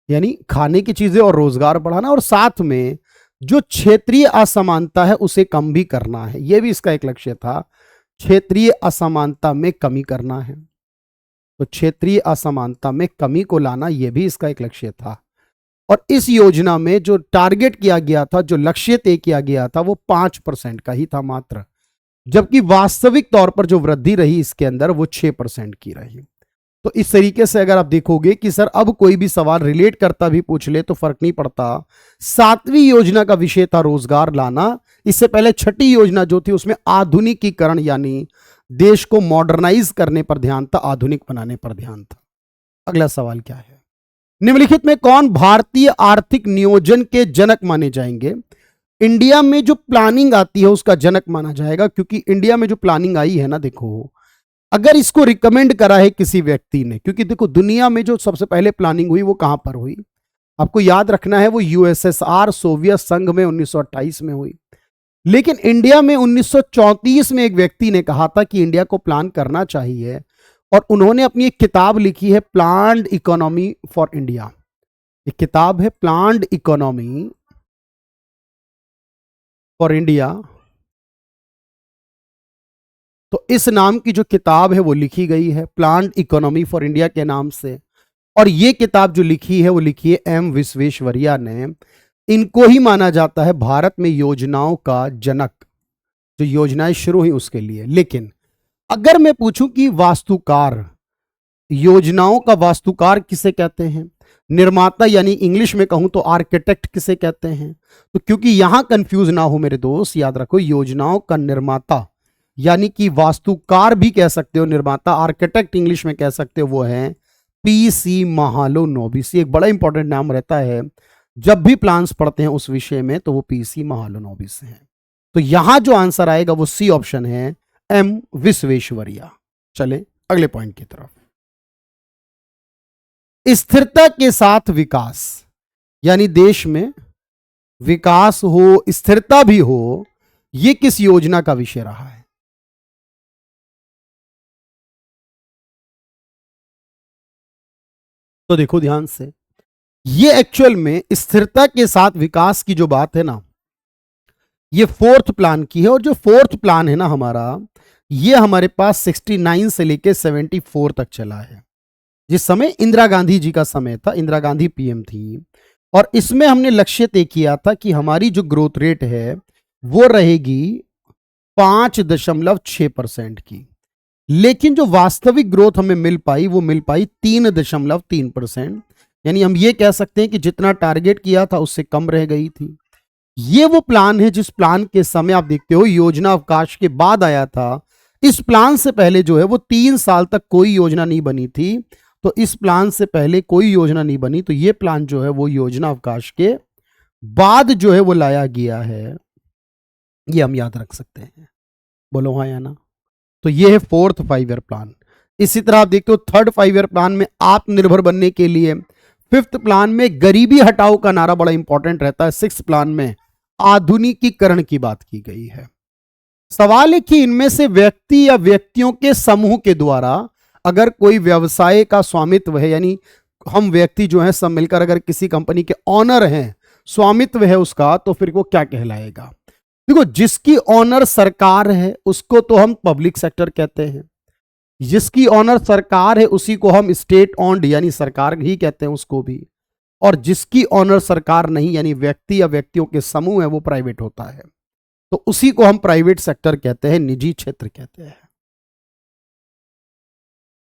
यानी खाने की चीजें और रोजगार बढ़ाना। और साथ में जो क्षेत्रीय असमानता है उसे कम भी करना है। यह भी इसका एक लक्ष्य था, क्षेत्रीय असमानता में कमी करना है। तो क्षेत्रीय असमानता में कमी को लाना, यह भी इसका एक लक्ष्य था। और इस योजना में जो टारगेट किया गया था, जो लक्ष्य तय किया गया था, वो 5% का ही था मात्र। जबकि वास्तविक तौर पर जो वृद्धि रही इसके अंदर, वो 6% की रही। तो इस तरीके से अगर आप देखोगे कि सर अब कोई भी सवाल रिलेट करता भी पूछ ले तो फर्क नहीं पड़ता। 7वीं योजना का विषय था रोजगार लाना। इससे पहले 6ठी योजना जो थी उसमें आधुनिकीकरण यानी देश को मॉडर्नाइज करने पर ध्यान था, आधुनिक बनाने पर ध्यान था। अगला सवाल क्या है? निम्नलिखित में कौन भारतीय आर्थिक नियोजन के जनक माने जाएंगे? इंडिया में जो प्लानिंग आती है उसका जनक माना जाएगा, क्योंकि इंडिया में जो प्लानिंग आई है ना, देखो अगर इसको रिकमेंड करा है किसी व्यक्ति ने, क्योंकि देखो दुनिया में जो सबसे पहले प्लानिंग हुई वो कहां पर हुई? आपको याद रखना है, वो यूएसएसआर सोवियत संघ में 1928 में हुई। लेकिन इंडिया में 1934 में एक व्यक्ति ने कहा था कि इंडिया को प्लान करना चाहिए, और उन्होंने अपनी एक किताब लिखी है, प्लान्ड इकोनॉमी फॉर इंडिया। एक किताब है प्लान्ड इकोनॉमी फॉर इंडिया। तो इस नाम की जो किताब है वो लिखी गई है प्लांट इकोनॉमी फॉर इंडिया के नाम से, और ये किताब जो लिखी है वो लिखी है एम विश्वेश्वरैया ने। इनको ही माना जाता है भारत में योजनाओं का जनक, जो योजनाएं शुरू हुई उसके लिए। लेकिन अगर मैं पूछूं कि वास्तुकार, योजनाओं का वास्तुकार किसे कहते हैं, निर्माता यानी इंग्लिश में कहूं तो आर्किटेक्ट किसे कहते हैं, तो क्योंकि यहां कंफ्यूज ना हो मेरे दोस्त, याद रखो योजनाओं का निर्माता यानी कि वास्तुकार भी कह सकते हो, निर्माता आर्किटेक्ट इंग्लिश में कह सकते हो, वो है पीसी महालोनोबिस। एक बड़ा इंपॉर्टेंट नाम रहता है जब भी प्लान्स पढ़ते हैं उस विषय में, तो वो पीसी महालोनोबिस है। तो यहां जो आंसर आएगा वो सी ऑप्शन है, एम विश्वेश्वरैया। चलें अगले पॉइंट की तरफ। स्थिरता के साथ विकास, यानी देश में विकास हो, स्थिरता भी हो, यह किस योजना का विषय रहा है? तो देखो ध्यान से, ये एक्चुअल में स्थिरता के साथ विकास की जो बात है ना, ये फोर्थ प्लान की है। और जो फोर्थ प्लान है ना हमारा, ये हमारे पास 69 से लेके 74 तक चला है, जिस समय इंदिरा गांधी जी का समय था, इंदिरा गांधी पीएम थी। और इसमें हमने लक्ष्य तय किया था कि हमारी जो ग्रोथ रेट है वो रहेगी 5.6% की, लेकिन जो वास्तविक ग्रोथ हमें मिल पाई वो मिल पाई 3.3%। यानी हम ये कह सकते हैं कि जितना टारगेट किया था उससे कम रह गई थी। ये वो प्लान है जिस प्लान के समय आप देखते हो योजना अवकाश के बाद आया था। इस प्लान से पहले जो है वो 3 साल तक कोई योजना नहीं बनी थी, तो इस प्लान से पहले कोई योजना नहीं बनी, तो ये प्लान जो है वो योजना अवकाश के बाद जो है वो लाया गया है, ये हम याद रख सकते हैं। बोलो हाँ या ना? तो ये है फोर्थ 5 ईयर प्लान। इसी तरह आप देखते हो थर्ड 5 ईयर प्लान में आत्मनिर्भर बनने के लिए, फिफ्थ प्लान में गरीबी हटाओ का नारा बड़ा इंपॉर्टेंट रहता है, सिक्स्थ प्लान में आधुनिकीकरण की बात की गई है। सवाल है कि इनमें से व्यक्ति या व्यक्तियों के समूह के द्वारा अगर कोई व्यवसाय का स्वामित्व है, यानी हम व्यक्ति जो है सब मिलकर अगर किसी कंपनी के ऑनर हैं, स्वामित्व है उसका, तो फिर वो क्या कहलाएगा? देखो, जिसकी ऑनर सरकार है उसको तो हम पब्लिक सेक्टर कहते हैं, जिसकी ऑनर सरकार है उसी को हम स्टेट ऑन्ड यानी सरकार ही कहते हैं उसको भी, और जिसकी ऑनर सरकार नहीं यानी व्यक्ति या व्यक्तियों के समूह है वो प्राइवेट होता है, तो उसी को हम प्राइवेट सेक्टर कहते हैं, निजी क्षेत्र कहते हैं।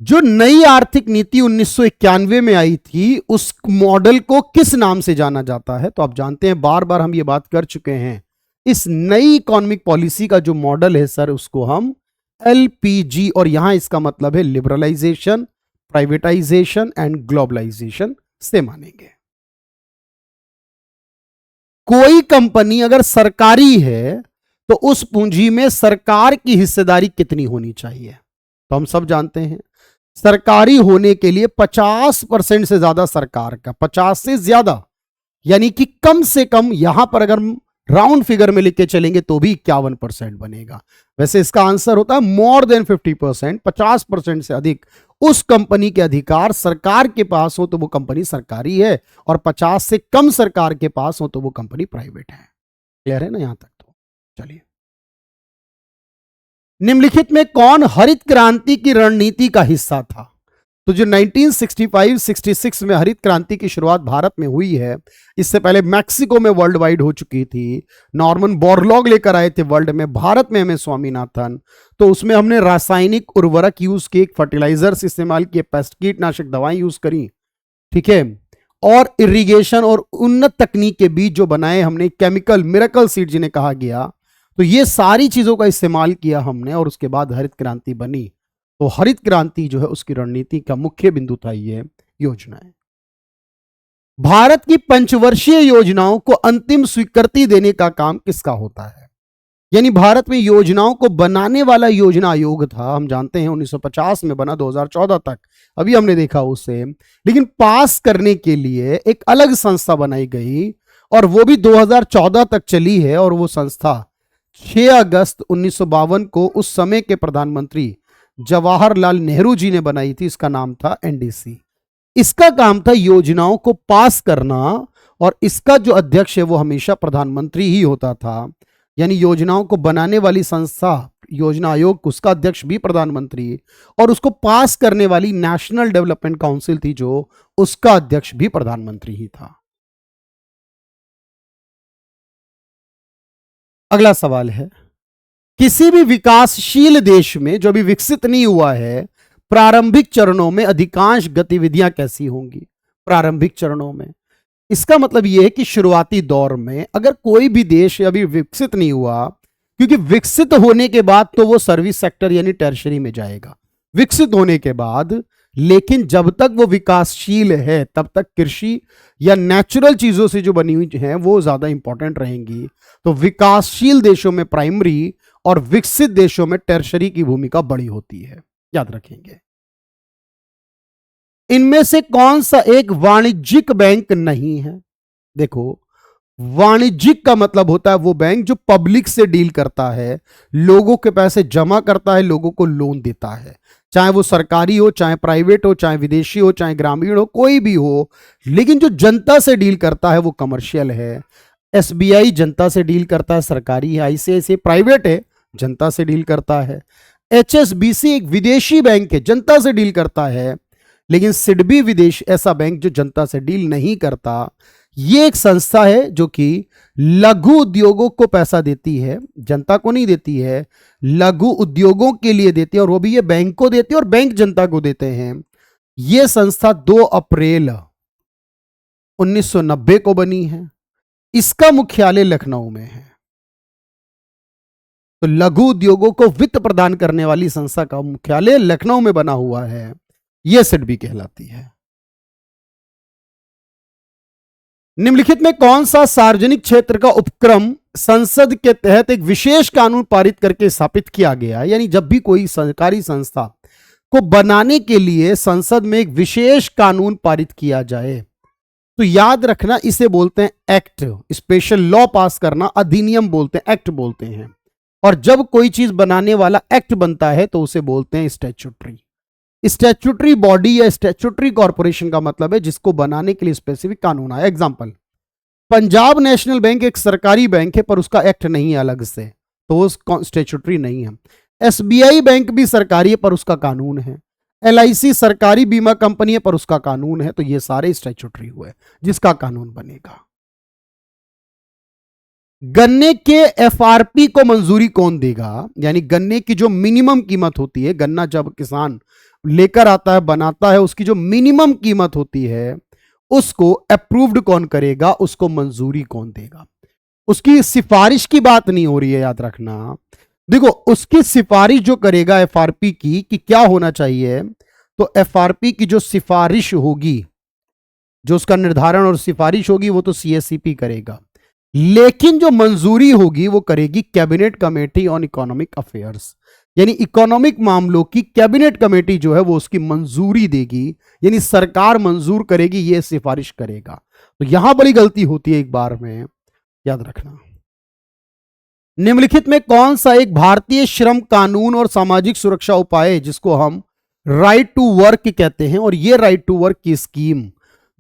जो नई आर्थिक नीति 1991 में आई थी उस मॉडल को किस नाम से जाना जाता है? तो आप जानते हैं, बार बार हम ये बात कर चुके हैं, इस नई इकोनॉमिक पॉलिसी का जो मॉडल है सर उसको हम एलपीजी, और यहां इसका मतलब है लिबरलाइजेशन, प्राइवेटाइजेशन एंड ग्लोबलाइजेशन से मानेंगे। कोई कंपनी अगर सरकारी है तो उस पूंजी में सरकार की हिस्सेदारी कितनी होनी चाहिए? तो हम सब जानते हैं सरकारी होने के लिए 50% से ज्यादा सरकार का, 50 से ज्यादा यानी कि कम से कम, यहां पर अगर राउंड फिगर में लेके चलेंगे तो भी 51% बनेगा। वैसे इसका आंसर होता है मोर देन 50%, 50% से अधिक उस कंपनी के अधिकार सरकार के पास हो तो वो कंपनी सरकारी है, और 50 से कम सरकार के पास हो तो वो कंपनी प्राइवेट है। क्लियर है ना यहां तक? तो चलिए, निम्नलिखित में कौन हरित क्रांति की रणनीति का हिस्सा था? तो जो 1965-66 में हरित क्रांति की शुरुआत भारत में हुई है, इससे पहले मैक्सिको में वर्ल्ड वाइड हो चुकी थी, नॉर्मन बोरलॉग लेकर आए थे वर्ल्ड में, भारत में हमें स्वामीनाथन। तो उसमें हमने रासायनिक उर्वरक यूज किए, फर्टिलाइजर्स इस्तेमाल किए, पेस्ट कीटनाशक दवाएं यूज करी, ठीक है, और इरिगेशन और उन्नत तकनीक के बीज जो बनाए हमने, केमिकल मिरेकल सीड जिन्हें कहा गया, तो ये सारी चीजों का इस्तेमाल किया हमने, और उसके बाद हरित क्रांति बनी। तो हरित क्रांति जो है उसकी रणनीति का मुख्य बिंदु था ये योजनाएं। भारत की पंचवर्षीय योजनाओं को अंतिम स्वीकृति देने का काम किसका होता है? यानी भारत में योजनाओं को बनाने वाला योजना आयोग था, हम जानते हैं 1950 में बना, 2014 तक अभी हमने देखा उसे, लेकिन पास करने के लिए एक अलग संस्था बनाई गई और वो भी 2014 तक चली है, और वो संस्था 6 अगस्त 1952 को उस समय के प्रधानमंत्री जवाहरलाल नेहरू जी ने बनाई थी। इसका नाम था एनडीसी। इसका काम था योजनाओं को पास करना, और इसका जो अध्यक्ष है वो हमेशा प्रधानमंत्री ही होता था। यानी योजनाओं को बनाने वाली संस्था योजना आयोग, उसका अध्यक्ष भी प्रधानमंत्री, और उसको पास करने वाली नेशनल डेवलपमेंट काउंसिल थी जो, उसका अध्यक्ष भी प्रधानमंत्री ही था। अगला सवाल है, किसी भी विकासशील देश में जो अभी विकसित नहीं हुआ है, प्रारंभिक चरणों में अधिकांश गतिविधियां कैसी होंगी? प्रारंभिक चरणों में, इसका मतलब यह है कि शुरुआती दौर में अगर कोई भी देश अभी विकसित नहीं हुआ, क्योंकि विकसित होने के बाद तो वो सर्विस सेक्टर यानी टर्शरी में जाएगा विकसित होने के बाद, लेकिन जब तक वो विकासशील है तब तक कृषि या नेचुरल चीजों से जो बनी हुई हैं वो ज्यादा इंपॉर्टेंट रहेंगी। तो विकासशील देशों में प्राइमरी और विकसित देशों में टर्शरी की भूमिका बड़ी होती है, याद रखेंगे। इनमें से कौन सा एक वाणिज्यिक बैंक नहीं है? देखो, वाणिज्यिक का मतलब होता है वो बैंक जो पब्लिक से डील करता है, लोगों के पैसे जमा करता है, लोगों को लोन देता है, चाहे वो सरकारी हो, चाहे प्राइवेट हो, चाहे विदेशी हो, चाहे ग्रामीण हो, कोई भी हो, लेकिन जो जनता से डील करता है वो कमर्शियल है। एसबीआई जनता से डील करता है, सरकारी है। आईसीआईसीआई प्राइवेट है, जनता से डील करता है। एचएसबीसी एक विदेशी बैंक है, जनता से डील करता है। लेकिन सिडबी विदेश ऐसा बैंक जो जनता से डील नहीं करता। ये एक संस्था है जो कि लघु उद्योगों को पैसा देती है, जनता को नहीं देती है, लघु उद्योगों के लिए देती है, और वो भी ये बैंक को देती है और बैंक जनता को देते हैं। ये संस्था 2 अप्रैल 1990 को बनी है। इसका मुख्यालय लखनऊ में है। तो लघु उद्योगों को वित्त प्रदान करने वाली संस्था का मुख्यालय लखनऊ में बना हुआ है, यह सिडबी कहलाती है। निम्नलिखित में कौन सा सार्वजनिक क्षेत्र का उपक्रम संसद के तहत एक विशेष कानून पारित करके स्थापित किया गया? यानी जब भी कोई सरकारी संस्था को बनाने के लिए संसद में एक विशेष कानून पारित किया जाए तो याद रखना इसे बोलते हैं एक्ट। स्पेशल लॉ पास करना अधिनियम बोलते हैं, एक्ट बोलते हैं। और जब कोई चीज बनाने वाला एक्ट बनता है तो उसे बोलते हैं स्टैट्यूटरी। स्टैट्यूटरी बॉडी या स्टैट्यूटरी कॉर्पोरेशन का मतलब है जिसको बनाने के लिए स्पेसिफिक कानून आया। एग्जांपल, पंजाब नेशनल बैंक एक सरकारी बैंक है पर उसका एक्ट नहीं है अलग से, तो वो स्टैट्यूटरी नहीं है। एसबीआई बैंक भी सरकारी है पर उसका कानून है। एलआईसी सरकारी बीमा कंपनी है पर उसका कानून है। तो ये सारे स्टैट्यूटरी हुए जिसका कानून बनेगा। गन्ने के एफआरपी को मंजूरी कौन देगा? यानी गन्ने की जो मिनिमम कीमत होती है, गन्ना जब किसान लेकर आता है बनाता है, उसकी जो मिनिमम कीमत होती है उसको अप्रूव्ड कौन करेगा, उसको मंजूरी कौन देगा? उसकी सिफारिश की बात नहीं हो रही है, याद रखना। देखो, उसकी सिफारिश जो करेगा एफआरपी की कि क्या होना चाहिए, तो एफआरपी की जो सिफारिश होगी, जो उसका निर्धारण और सिफारिश होगी वो तो सीएससीपी करेगा, लेकिन जो मंजूरी होगी वो करेगी cabinet committee on economic affairs. यानी इकोनॉमिक मामलों की कैबिनेट कमेटी जो है वो उसकी मंजूरी देगी, यानी सरकार मंजूर करेगी, ये सिफारिश करेगा। तो यहां बड़ी गलती होती है एक बार में, याद रखना। निम्नलिखित में कौन सा एक भारतीय श्रम कानून और सामाजिक सुरक्षा उपाय है जिसको हम राइट टू वर्क कहते हैं, और ये राइट टू वर्क की स्कीम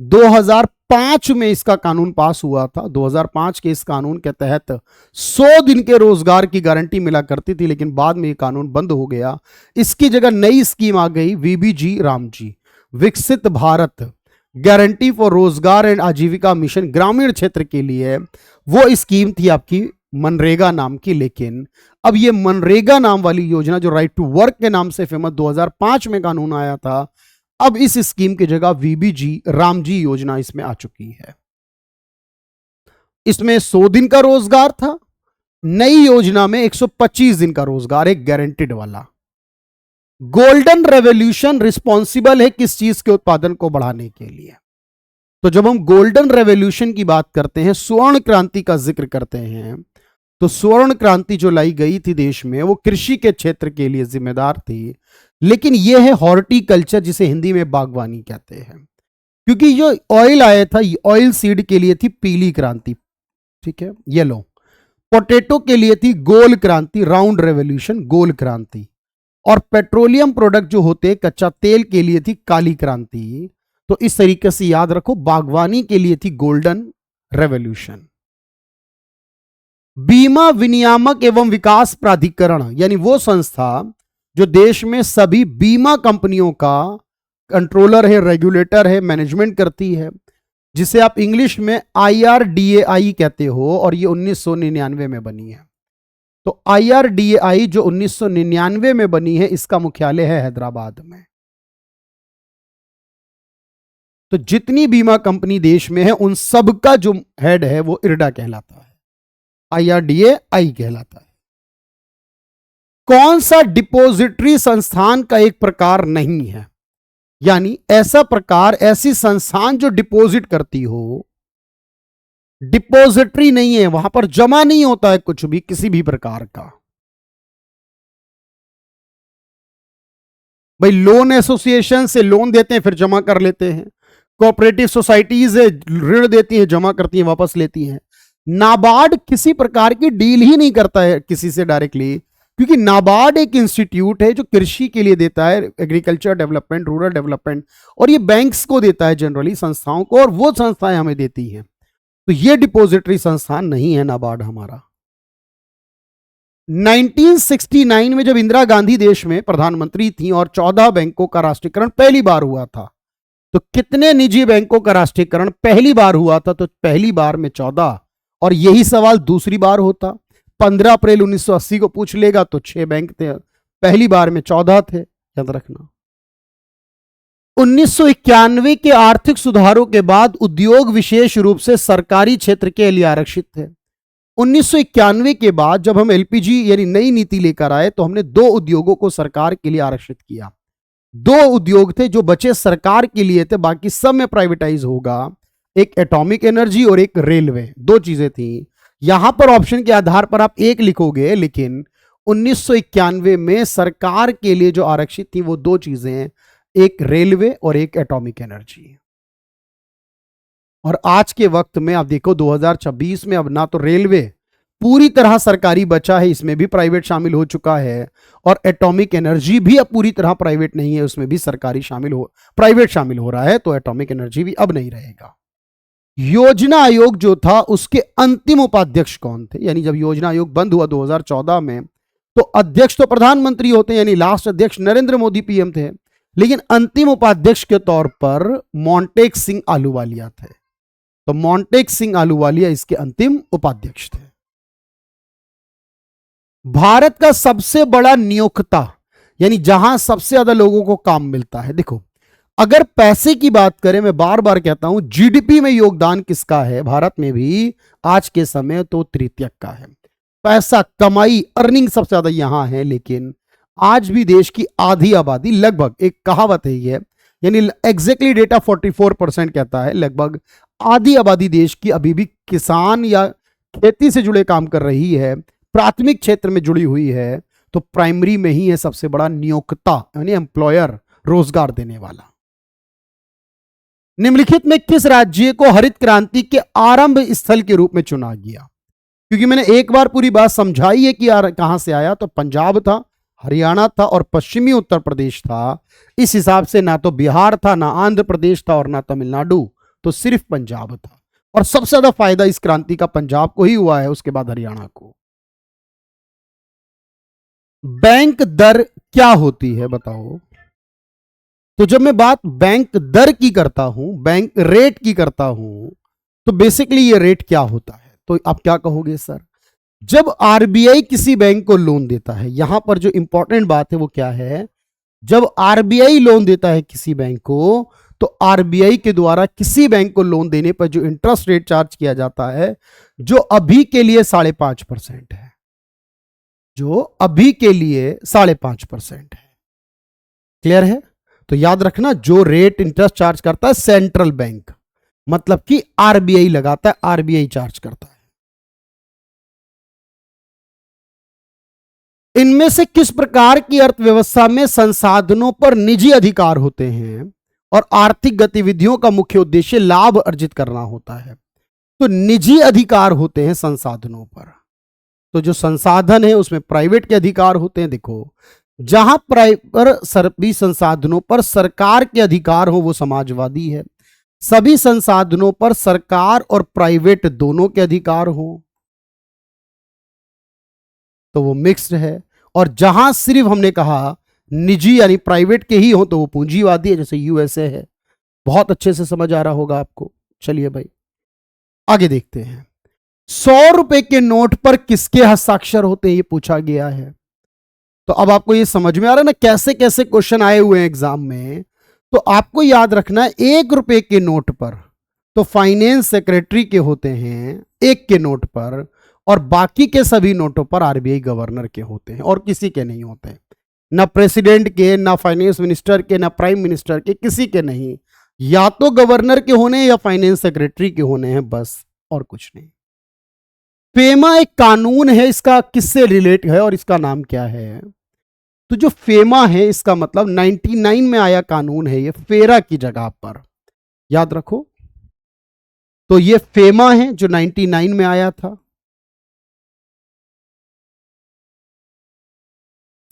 2005 में इसका कानून पास हुआ था। 2005 के इस कानून के तहत 100 दिन के रोजगार की गारंटी मिला करती थी, लेकिन बाद में ये कानून बंद हो गया। इसकी जगह नई स्कीम आ गई, वीबीजी रामजी, विकसित भारत गारंटी फॉर रोजगार एंड आजीविका मिशन, ग्रामीण क्षेत्र के लिए। वो स्कीम थी आपकी मनरेगा नाम की, लेकिन अब ये मनरेगा नाम वाली योजना जो राइट टू वर्क के नाम से फेमस 2005 में कानून आया था, अब इस स्कीम की जगह वीबीजी रामजी योजना इसमें आ चुकी है। इसमें 100 दिन का रोजगार था, नई योजना में 125 दिन का रोजगार, एक गारंटेड वाला। गोल्डन रेवोल्यूशन रिस्पॉन्सिबल है किस चीज के उत्पादन को बढ़ाने के लिए? तो जब हम गोल्डन रेवोल्यूशन की बात करते हैं, स्वर्ण क्रांति का जिक्र करते हैं, तो स्वर्ण क्रांति जो लाई गई थी देश में वो कृषि के क्षेत्र के लिए जिम्मेदार थी, लेकिन यह है हॉर्टिकल्चर, जिसे हिंदी में बागवानी कहते हैं। क्योंकि जो ऑयल आया था, ऑयल सीड के लिए थी पीली क्रांति, ठीक है, येलो। पोटैटो के लिए थी गोल क्रांति, राउंड रेवोल्यूशन, गोल क्रांति। और पेट्रोलियम प्रोडक्ट जो होते कच्चा तेल के लिए थी काली क्रांति। तो इस तरीके से याद रखो, बागवानी के लिए थी गोल्डन रेवोल्यूशन। बीमा विनियामक एवं विकास प्राधिकरण यानी वो संस्था जो देश में सभी बीमा कंपनियों का कंट्रोलर है, रेगुलेटर है, मैनेजमेंट करती है, जिसे आप इंग्लिश में IRDAI कहते हो, और ये 1999 में बनी है। तो IRDAI जो 1999 में बनी है, इसका मुख्यालय है हैदराबाद में। तो जितनी बीमा कंपनी देश में है उन सब का जो हेड है वो IRDA कहलाता है, IRDAI कहलाता है। कौन सा डिपॉजिटरी संस्थान का एक प्रकार नहीं है, यानी ऐसा प्रकार, ऐसी संस्थान जो डिपॉजिट करती हो, डिपॉजिटरी नहीं है, वहां पर जमा नहीं होता है कुछ भी किसी भी प्रकार का। भाई लोन एसोसिएशन से लोन देते हैं फिर जमा कर लेते हैं, कोऑपरेटिव सोसाइटीज ऋण देती हैं, जमा करती हैं, वापस लेती हैं। नाबार्ड किसी प्रकार की डील ही नहीं करता है किसी से डायरेक्टली, क्योंकि नाबार्ड एक इंस्टीट्यूट है जो कृषि के लिए देता है, एग्रीकल्चर डेवलपमेंट, रूरल डेवलपमेंट, और ये बैंक्स को देता है जनरली, संस्थाओं को, और वो संस्थाएं हमें देती हैं। तो ये डिपॉजिटरी संस्थान नहीं है नाबार्ड हमारा। 1969 में जब इंदिरा गांधी देश में प्रधानमंत्री थी और 14 बैंकों का राष्ट्रीयकरण पहली बार हुआ था, तो कितने निजी बैंकों का राष्ट्रीयकरण पहली बार हुआ था? तो पहली बार में 14, और यही सवाल दूसरी बार होता। 15 अप्रैल 1980 को पूछ लेगा तो 6 बैंक थे, पहली बार में 14 थे, याद रखना। 1991 के आर्थिक सुधारों के बाद उद्योग विशेष रूप से सरकारी क्षेत्र के लिए आरक्षित थे। 1991 के बाद जब हम LPG यानी नई नीति लेकर आए तो हमने 2 उद्योगों को सरकार के लिए आरक्षित किया। 2 उद्योग थे जो बचे सरकार के लिए थे, बाकी सब में प्राइवेटाइज होगा। एक एटॉमिक एनर्जी और एक रेलवे, 2 चीजें थी। यहां पर ऑप्शन के आधार पर आप एक लिखोगे, लेकिन 1991 में सरकार के लिए जो आरक्षित थी वो 2 चीजें, एक रेलवे और एक एटॉमिक एनर्जी। और आज के वक्त में आप देखो 2026 में अब ना तो रेलवे पूरी तरह सरकारी बचा है, इसमें भी प्राइवेट शामिल हो चुका है, और एटॉमिक एनर्जी भी अब पूरी तरह प्राइवेट नहीं है, उसमें भी सरकारी प्राइवेट शामिल हो रहा है, तो एटॉमिक एनर्जी भी अब नहीं रहेगा। योजना आयोग जो था उसके अंतिम उपाध्यक्ष कौन थे? यानी जब योजना आयोग बंद हुआ 2014 में, तो अध्यक्ष तो प्रधानमंत्री होते हैं, यानी लास्ट अध्यक्ष नरेंद्र मोदी PM थे, लेकिन अंतिम उपाध्यक्ष के तौर पर मोंटेक सिंह आलूवालिया थे। तो मोंटेक सिंह आलूवालिया इसके अंतिम उपाध्यक्ष थे। भारत का सबसे बड़ा नियोक्ता, यानी जहां सबसे ज्यादा लोगों को काम मिलता है, देखो अगर पैसे की बात करें, मैं बार बार कहता हूं GDP में योगदान किसका है भारत में भी आज के समय, तो तृतीयक का है। पैसा, कमाई, अर्निंग सबसे ज्यादा यहां है, लेकिन आज भी देश की आधी आबादी, लगभग, एक कहावत है ये, यानी एग्जैक्टली डेटा 44% कहता है, लगभग आधी आबादी देश की अभी भी किसान या खेती से जुड़े काम कर रही है, प्राथमिक क्षेत्र में जुड़ी हुई है। तो प्राइमरी में ही है सबसे बड़ा नियोक्ता, यानी एम्प्लॉयर, रोजगार देने वाला। निम्नलिखित में किस राज्य को हरित क्रांति के आरंभ स्थल के रूप में चुना गया? क्योंकि मैंने एक बार पूरी बात समझाई है कि कहां से आया, तो पंजाब था, हरियाणा था और पश्चिमी उत्तर प्रदेश था। इस हिसाब से ना तो बिहार था, ना आंध्र प्रदेश था और ना तमिलनाडु, तो सिर्फ पंजाब था। और सबसे ज्यादा फायदा इस क्रांति का पंजाब को ही हुआ है, उसके बाद हरियाणा को। बैंक दर क्या होती है बताओ? तो जब मैं बात बैंक दर की करता हूं, बैंक रेट की करता हूं, तो बेसिकली ये रेट क्या होता है? तो आप क्या कहोगे सर? जब RBI किसी बैंक को लोन देता है, यहां पर जो इंपॉर्टेंट बात है वो क्या है, जब RBI लोन देता है किसी बैंक को, तो RBI के द्वारा किसी बैंक को लोन देने पर जो इंटरेस्ट रेट चार्ज किया जाता है, जो अभी के लिए 5.5% है, जो अभी के लिए 5.5% है। क्लियर है? तो याद रखना, जो रेट इंटरेस्ट चार्ज करता है सेंट्रल बैंक, मतलब कि RBI लगाता है, RBI चार्ज करता है। इनमें से किस प्रकार की अर्थव्यवस्था में संसाधनों पर निजी अधिकार होते हैं और आर्थिक गतिविधियों का मुख्य उद्देश्य लाभ अर्जित करना होता है? तो निजी अधिकार होते हैं संसाधनों पर। तो जो संसाधन है उसमें प्राइवेट के अधिकार होते हैं। देखो, जहां सभी संसाधनों पर सरकार के अधिकार हो वो समाजवादी है, सभी संसाधनों पर सरकार और प्राइवेट दोनों के अधिकार हो तो वो मिक्स्ड है, और जहां सिर्फ हमने कहा निजी यानी प्राइवेट के ही हो तो वो पूंजीवादी है, जैसे यूएसए है। बहुत अच्छे से समझ आ रहा होगा आपको। चलिए भाई आगे देखते हैं। 100 रुपए के नोट पर किसके हस्ताक्षर होते हैं, ये पूछा गया है। तो अब आपको ये समझ में आ रहा है ना कैसे कैसे क्वेश्चन आए हुए हैं एग्जाम में। तो आपको याद रखना है 1 रुपए के नोट पर तो फाइनेंस सेक्रेटरी के होते हैं 1 के नोट पर, और बाकी के सभी नोटों पर आरबीआई गवर्नर के होते हैं, और किसी के नहीं होते। ना प्रेसिडेंट के, ना फाइनेंस मिनिस्टर के, ना प्राइम मिनिस्टर के, किसी के नहीं। या तो गवर्नर के होने या फाइनेंस सेक्रेटरी के होने हैं, बस, और कुछ नहीं। फेमा एक कानून है, इसका किससे रिलेट है और इसका नाम क्या है? तो जो फेमा है इसका मतलब 99 में आया कानून है, ये फेरा की जगह पर, याद रखो। तो ये फेमा है जो 99 में आया था,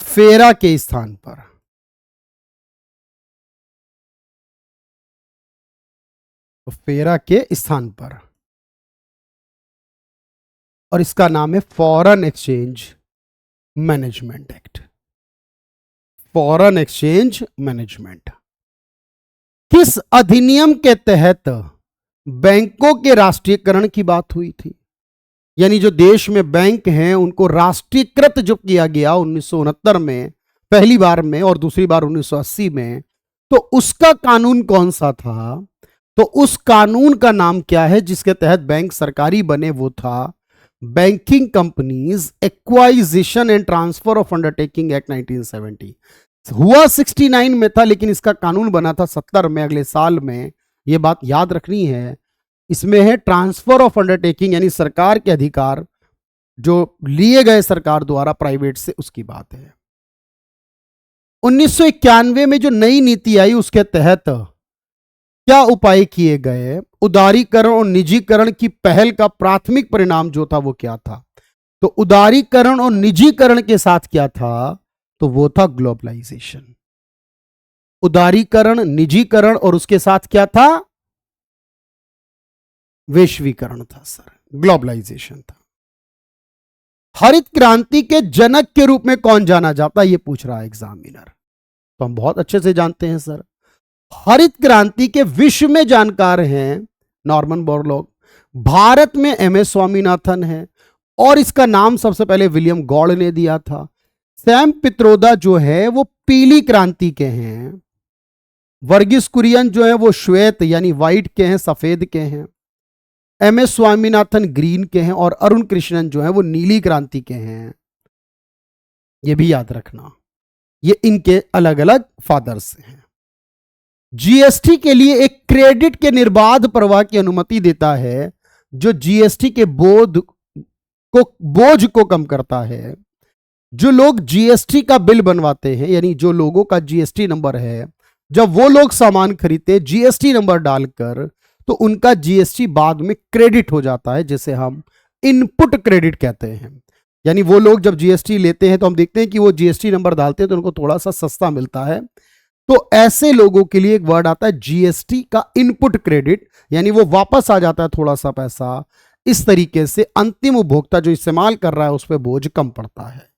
फेरा के स्थान पर। तो फेरा के स्थान पर, और इसका नाम है foreign exchange management act. Foreign exchange management. किस अधिनियम के तहत बैंकों के राष्ट्रीयकरण की बात हुई थी? यानी जो देश में बैंक हैं उनको राष्ट्रीयकृत जो किया गया 1969 में पहली बार में, और दूसरी बार 1980 में, तो उसका कानून कौन सा था? तो उस कानून का नाम क्या है जिसके तहत बैंक सरकारी बने? वो था banking companies एक्वाइजिशन and transfer of undertaking act 1970। हुआ 69 में था, लेकिन इसका कानून बना था 70 में, अगले साल में। यह बात याद रखनी है। इसमें है ट्रांसफर ऑफ अंडरटेकिंग, यानी सरकार के अधिकार जो लिए गए सरकार द्वारा प्राइवेट से, उसकी बात है। 1991 में जो नई नीति आई उसके तहत क्या उपाय किए गए? उदारीकरण और निजीकरण की पहल का प्राथमिक परिणाम जो था वो क्या था? तो उदारीकरण और निजीकरण के साथ क्या था? तो वो था ग्लोबलाइजेशन। उदारीकरण, निजीकरण, और उसके साथ क्या था? वैश्वीकरण था सर, ग्लोबलाइजेशन था। हरित क्रांति के जनक के रूप में कौन जाना जाता है, ये पूछ रहा है एग्जामिनर। तो हम बहुत अच्छे से जानते हैं सर, हरित क्रांति के विश्व में जानकार हैं नॉर्मन बोरलॉग, भारत में एमएस स्वामीनाथन है, और इसका नाम सबसे पहले विलियम गॉड ने दिया था। सैम पित्रोदा जो है वो पीली क्रांति के हैं, वर्गीस कुरियन जो है वो श्वेत यानी व्हाइट के हैं, सफेद के हैं, एमएस स्वामीनाथन ग्रीन के हैं, और अरुण कृष्णन जो है वो नीली क्रांति के हैं। ये भी याद रखना, ये इनके अलग अलग फादर्स हैं। जीएसटी के लिए एक क्रेडिट के निर्बाध प्रवाह की अनुमति देता है जो जीएसटी के बोझ को कम करता है। जो लोग जीएसटी का बिल बनवाते हैं, यानी जो लोगों का जीएसटी नंबर है, जब वो लोग सामान खरीदते हैं जीएसटी नंबर डालकर, तो उनका जीएसटी बाद में क्रेडिट हो जाता है, जिसे हम इनपुट क्रेडिट कहते हैं। यानी वो लोग जब जीएसटी लेते हैं तो हम देखते हैं कि वो जीएसटी नंबर डालते हैं तो उनको थोड़ा सा सस्ता मिलता है। तो ऐसे लोगों के लिए एक वर्ड आता है जीएसटी का इनपुट क्रेडिट, यानी वो वापस आ जाता है थोड़ा सा पैसा। इस तरीके से अंतिम उपभोक्ता जो इस्तेमाल कर रहा है उस पर बोझ कम पड़ता है।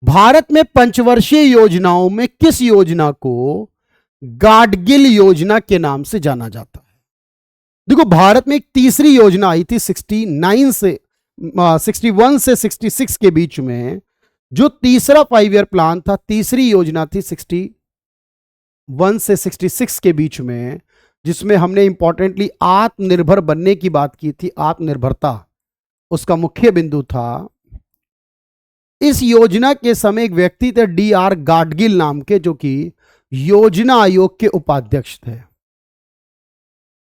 भारत में पंचवर्षीय योजनाओं में किस योजना को गाडगिल योजना के नाम से जाना जाता है? देखो, भारत में एक तीसरी योजना आई थी 61 से 66 के बीच में। जो तीसरा 5 ईयर प्लान था, तीसरी योजना थी 61 से 66 के बीच में, जिसमें हमने इंपॉर्टेंटली आत्मनिर्भर बनने की बात की थी। आत्मनिर्भरता उसका मुख्य बिंदु था। इस योजना के समय एक व्यक्ति थे डी.आर. गाडगिल नाम के, जो कि योजना आयोग के उपाध्यक्ष थे।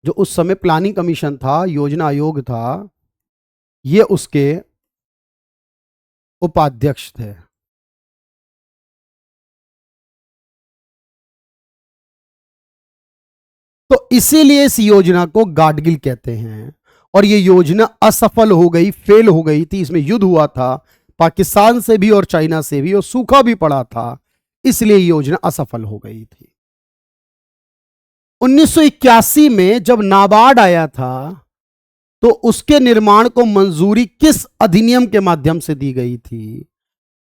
जो उस समय प्लानिंग कमीशन था, योजना आयोग था, ये उसके उपाध्यक्ष थे। तो इसीलिए इस योजना को गाडगिल कहते हैं। और ये योजना असफल हो गई, फेल हो गई थी। इसमें युद्ध हुआ था पाकिस्तान से भी और चाइना से भी, और सूखा भी पड़ा था, इसलिए योजना असफल हो गई थी। 1981 में जब नाबार्ड आया था, तो उसके निर्माण को मंजूरी किस अधिनियम के माध्यम से दी गई थी?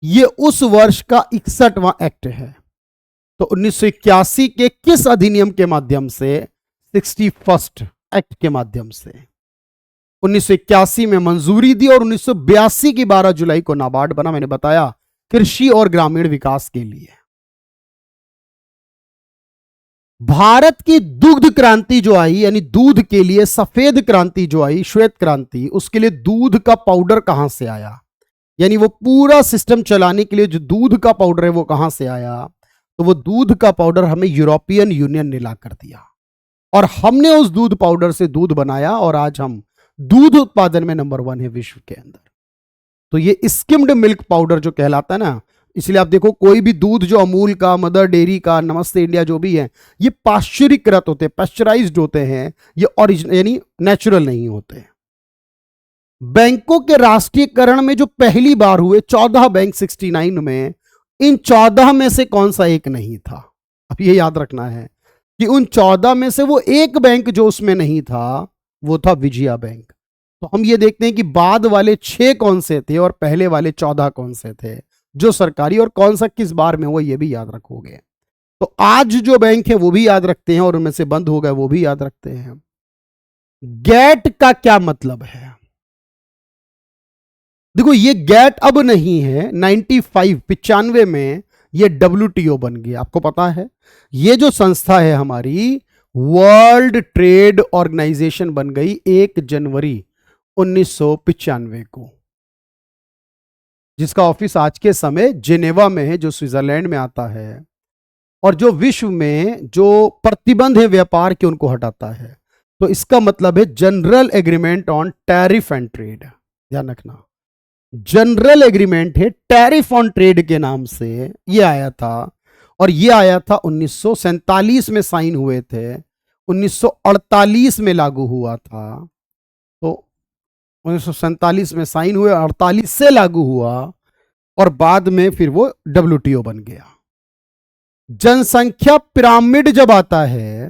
यह उस वर्ष का 61वां एक्ट है। तो 1981 के किस अधिनियम के माध्यम से? 61st एक्ट के माध्यम से 1981 में मंजूरी दी और 1982 की 12 जुलाई को नाबार्ड बना। मैंने बताया कृषि और ग्रामीण विकास के लिए। भारत की दुग्ध क्रांति जो आई, यानी दूध के लिए सफेद क्रांति जो आई, श्वेत क्रांति, उसके लिए दूध का पाउडर कहां से आया? यानी वो पूरा सिस्टम चलाने के लिए जो दूध का पाउडर है वो कहां से आया? तो वो दूध का पाउडर हमें यूरोपियन यूनियन ने ला कर दिया और हमने उस दूध पाउडर से दूध बनाया और आज हम दूध उत्पादन में नंबर 1 है विश्व के अंदर। तो ये स्किम्ड मिल्क पाउडर जो कहलाता है ना, इसलिए आप देखो कोई भी दूध जो अमूल का, मदर डेयरी का, नमस्ते इंडिया जो भी है, ये पाश्चुरीकृत होते हैं, पाश्चराइज्ड होते हैं, ये ओरिजिनल यानी नेचुरल नहीं होते। बैंकों के राष्ट्रीयकरण में जो पहली बार हुए 14 बैंक 69 में, इन 14 में से कौन सा एक नहीं था? अब ये याद रखना है कि उन 14 में से वो एक बैंक जो उसमें नहीं था वो था विजया बैंक। तो हम ये देखते हैं कि बाद वाले 6 कौन से थे और पहले वाले 14 कौन से थे जो सरकारी, और कौन सा किस बार में हुआ ये भी याद रखोगे। तो आज जो बैंक है वो भी याद रखते हैं और उनमें से बंद हो गए वो भी याद रखते हैं। गैट का क्या मतलब है? देखो ये गैट अब नहीं है, 95 में ये WTO बन गया। आपको पता है ये जो संस्था है हमारी वर्ल्ड ट्रेड ऑर्गेनाइजेशन बन गई 1 जनवरी 1995 को, जिसका ऑफिस आज के समय जिनेवा में है जो स्विट्जरलैंड में आता है, और जो विश्व में जो प्रतिबंध है व्यापार के उनको हटाता है। तो इसका मतलब है general agreement on tariff and trade. ध्यान रखना, जनरल एग्रीमेंट है टैरिफ ऑन ट्रेड के नाम से ये आया था, और ये आया था 1947 में साइन हुए थे, 1948 में लागू हुआ था। तो 1947 में साइन हुए, 48 से लागू हुआ और बाद में फिर वो WTO बन गया। जनसंख्या पिरामिड जब आता है,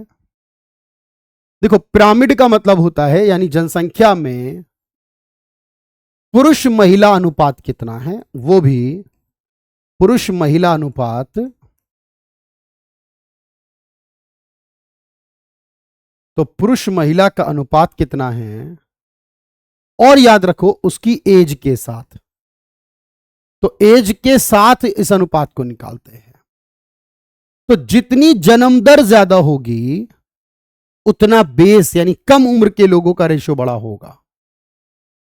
देखो पिरामिड का मतलब होता है यानी जनसंख्या में पुरुष महिला अनुपात कितना है, वो भी पुरुष महिला अनुपात, तो पुरुष महिला का अनुपात कितना है, और याद रखो उसकी एज के साथ। तो एज के साथ इस अनुपात को निकालते हैं। तो जितनी जन्म दर ज्यादा होगी उतना बेस यानी कम उम्र के लोगों का रेशो बड़ा होगा,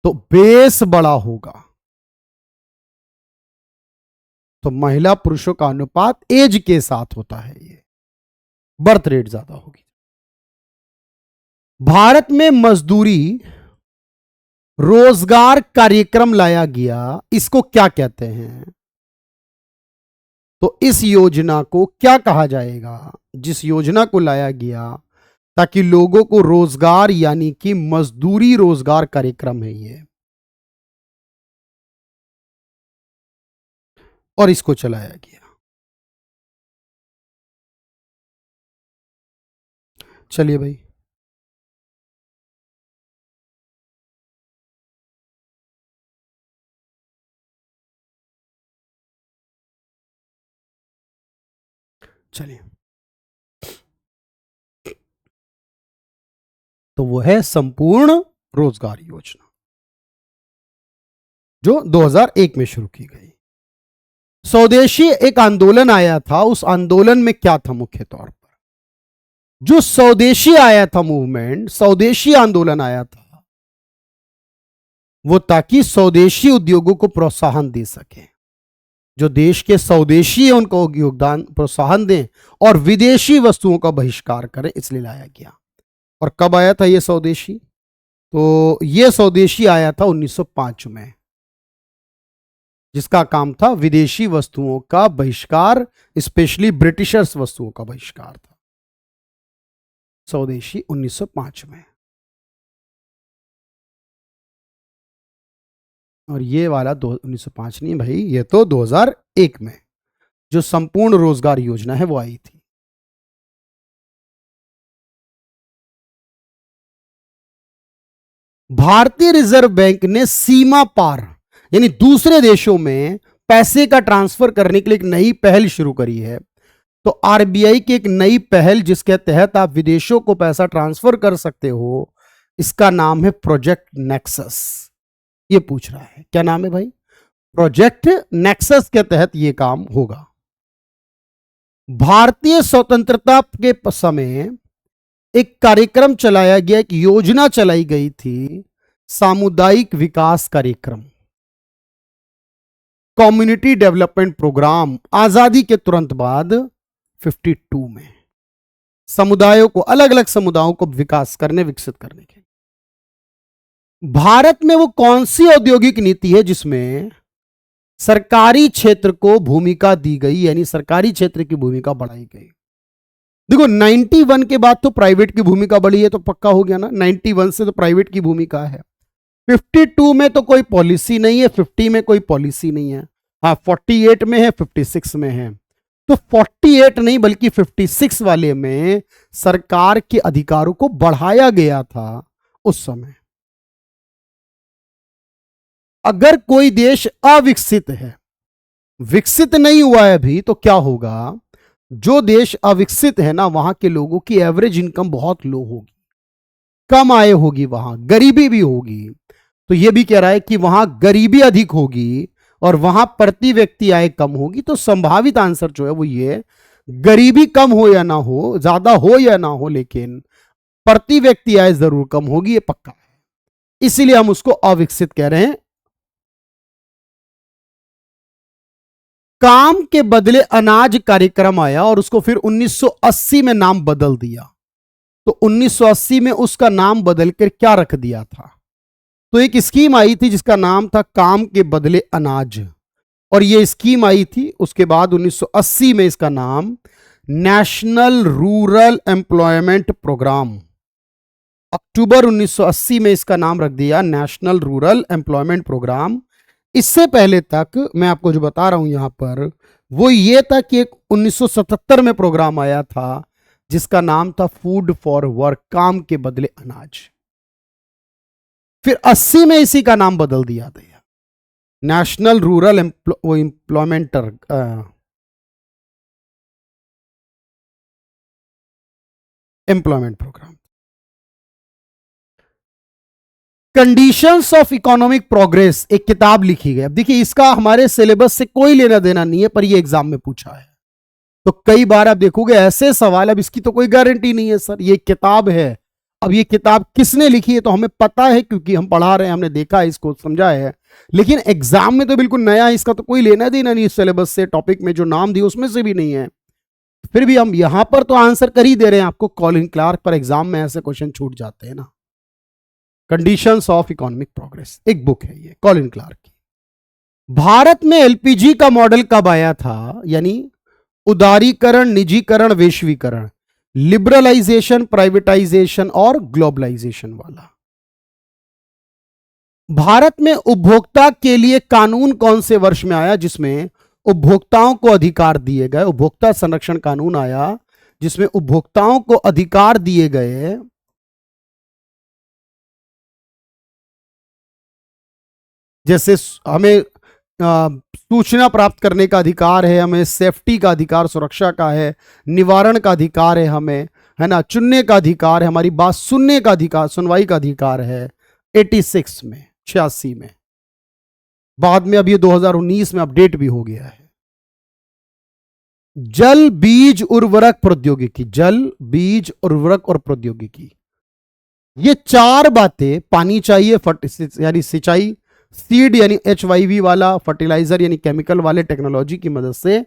तो बेस बड़ा होगा। तो महिला पुरुषों का अनुपात एज के साथ होता है, ये बर्थ रेट ज्यादा होगी। भारत में मजदूरी रोजगार कार्यक्रम लाया गया, इसको क्या कहते हैं? तो इस योजना को क्या कहा जाएगा? जिस योजना को लाया गया ताकि लोगों को रोजगार यानी कि मजदूरी रोजगार कार्यक्रम है ये, और इसको चलाया गया। चलिए भाई, चलिए, तो वो है संपूर्ण रोजगार योजना जो 2001 में शुरू की गई। स्वदेशी एक आंदोलन आया था, उस आंदोलन में क्या था? मुख्य तौर पर जो स्वदेशी आया था मूवमेंट, स्वदेशी आंदोलन आया था वो ताकि स्वदेशी उद्योगों को प्रोत्साहन दे सके, जो देश के स्वदेशी है उनको योगदान प्रोत्साहन दें और विदेशी वस्तुओं का बहिष्कार करें, इसलिए लाया गया। और कब आया था ये स्वदेशी? तो ये स्वदेशी आया था 1905 में, जिसका काम था विदेशी वस्तुओं का बहिष्कार, स्पेशली ब्रिटिशर्स वस्तुओं का बहिष्कार था। स्वदेशी 1905 में, और ये वाला 1905 नहीं भाई, ये तो 2001 में जो संपूर्ण रोजगार योजना है वो आई थी। भारतीय रिजर्व बैंक ने सीमा पार यानी दूसरे देशों में पैसे का ट्रांसफर करने के लिए एक नई पहल शुरू करी है। तो आरबीआई की एक नई पहल जिसके तहत आप विदेशों को पैसा ट्रांसफर कर सकते हो, इसका नाम है प्रोजेक्ट नेक्सस। ये पूछ रहा है क्या नाम है भाई? प्रोजेक्ट नेक्सस के तहत यह काम होगा। भारतीय स्वतंत्रता के समय एक कार्यक्रम चलाया गया, एक योजना चलाई गई थी, सामुदायिक विकास कार्यक्रम, कम्युनिटी डेवलपमेंट प्रोग्राम, आजादी के तुरंत बाद 52 में समुदायों को, अलग अलग समुदायों को विकास करने, विकसित करने के। भारत में वो कौन सी औद्योगिक नीति है जिसमें सरकारी क्षेत्र को भूमिका दी गई, यानी सरकारी क्षेत्र की भूमिका बढ़ाई गई? देखो 91 के बाद तो प्राइवेट की भूमिका बढ़ी है, तो पक्का हो गया ना, 91 से तो प्राइवेट की भूमिका है। 52 में तो कोई पॉलिसी नहीं है, 50 में कोई पॉलिसी नहीं है, हाँ 48 में है, 56 में है। तो 48 नहीं बल्कि 56 वाले में सरकार के अधिकारों को बढ़ाया गया था उस समय। अगर कोई देश अविकसित है, विकसित नहीं हुआ है अभी, तो क्या होगा? जो देश अविकसित है ना, वहां के लोगों की एवरेज इनकम बहुत लो होगी, कम आय होगी, वहां गरीबी भी होगी। तो यह भी कह रहा है कि वहां गरीबी अधिक होगी और वहां प्रति व्यक्ति आय कम होगी। तो संभावित आंसर जो है वो ये, गरीबी कम हो या ना हो, ज्यादा हो या ना हो, लेकिन प्रति व्यक्ति आय जरूर कम होगी, ये पक्का है। इसीलिए हम उसको अविकसित कह रहे हैं। काम के बदले अनाज कार्यक्रम आया और उसको फिर 1980 में नाम बदल दिया। तो 1980 में उसका नाम बदलकर क्या रख दिया था? तो एक स्कीम आई थी जिसका नाम था काम के बदले अनाज, और ये स्कीम आई थी। उसके बाद 1980 में इसका नाम नेशनल रूरल एम्प्लॉयमेंट प्रोग्राम, अक्टूबर 1980 में इसका नाम रख दिया नेशनल रूरल एम्प्लॉयमेंट प्रोग्राम। इससे पहले तक मैं आपको जो बता रहा हूं यहां पर, वो ये था कि एक 1977 में प्रोग्राम आया था जिसका नाम था फूड फॉर वर्क, काम के बदले अनाज। फिर 80 में इसी का नाम बदल दिया गया, national rural employment program. Conditions of economic progress एक किताब लिखी गई। अब देखिए इसका हमारे सिलेबस से कोई लेना देना नहीं है, पर ये एग्जाम में पूछा है। तो कई बार आप देखोगे ऐसे सवाल, अब इसकी तो कोई गारंटी नहीं है सर, ये किताब है। अब ये किताब किसने लिखी है तो हमें पता है, क्योंकि हम पढ़ा रहे हैं, हमने देखा है, इसको समझा है। लेकिन एग्जाम में तो बिल्कुल नया है, इसका तो कोई लेना देना नहीं, सिलेबस से, टॉपिक में जो नाम दिए उसमें से भी नहीं है। फिर भी हम यहां पर तो आंसर कर ही दे रहे हैं आपको। कॉलिन क्लार्क पर एग्जाम में ऐसे क्वेश्चन छूट जाते हैं ना। कंडीशंस ऑफ इकोनॉमिक प्रोग्रेस एक बुक है ये, कॉलिन क्लार्क की। भारत में एलपीजी का मॉडल कब आया था? यानी उदारीकरण, निजीकरण, वैश्वीकरण, लिबरलाइजेशन, प्राइवेटाइजेशन और ग्लोबलाइजेशन वाला। भारत में उपभोक्ता के लिए कानून कौन से वर्ष में आया जिसमें उपभोक्ताओं को अधिकार दिए गए? उपभोक्ता संरक्षण कानून आया जिसमें उपभोक्ताओं को अधिकार दिए गए। जैसे हमें सूचना प्राप्त करने का अधिकार है, हमें सेफ्टी का अधिकार, सुरक्षा का है, निवारण का अधिकार है हमें, है ना, चुनने का अधिकार है, हमारी बात सुनने का अधिकार, सुनवाई का अधिकार है 86 में, 86 में। बाद में अब ये 2019 में अपडेट भी हो गया है। जल, बीज, उर्वरक, प्रौद्योगिकी, जल, बीज, उर्वरक और प्रौद्योगिकी, ये चार बातें, पानी चाहिए यानी सिंचाई, सीड यानी HYV वाला, फर्टिलाइजर यानी केमिकल वाले टेक्नोलॉजी की मदद से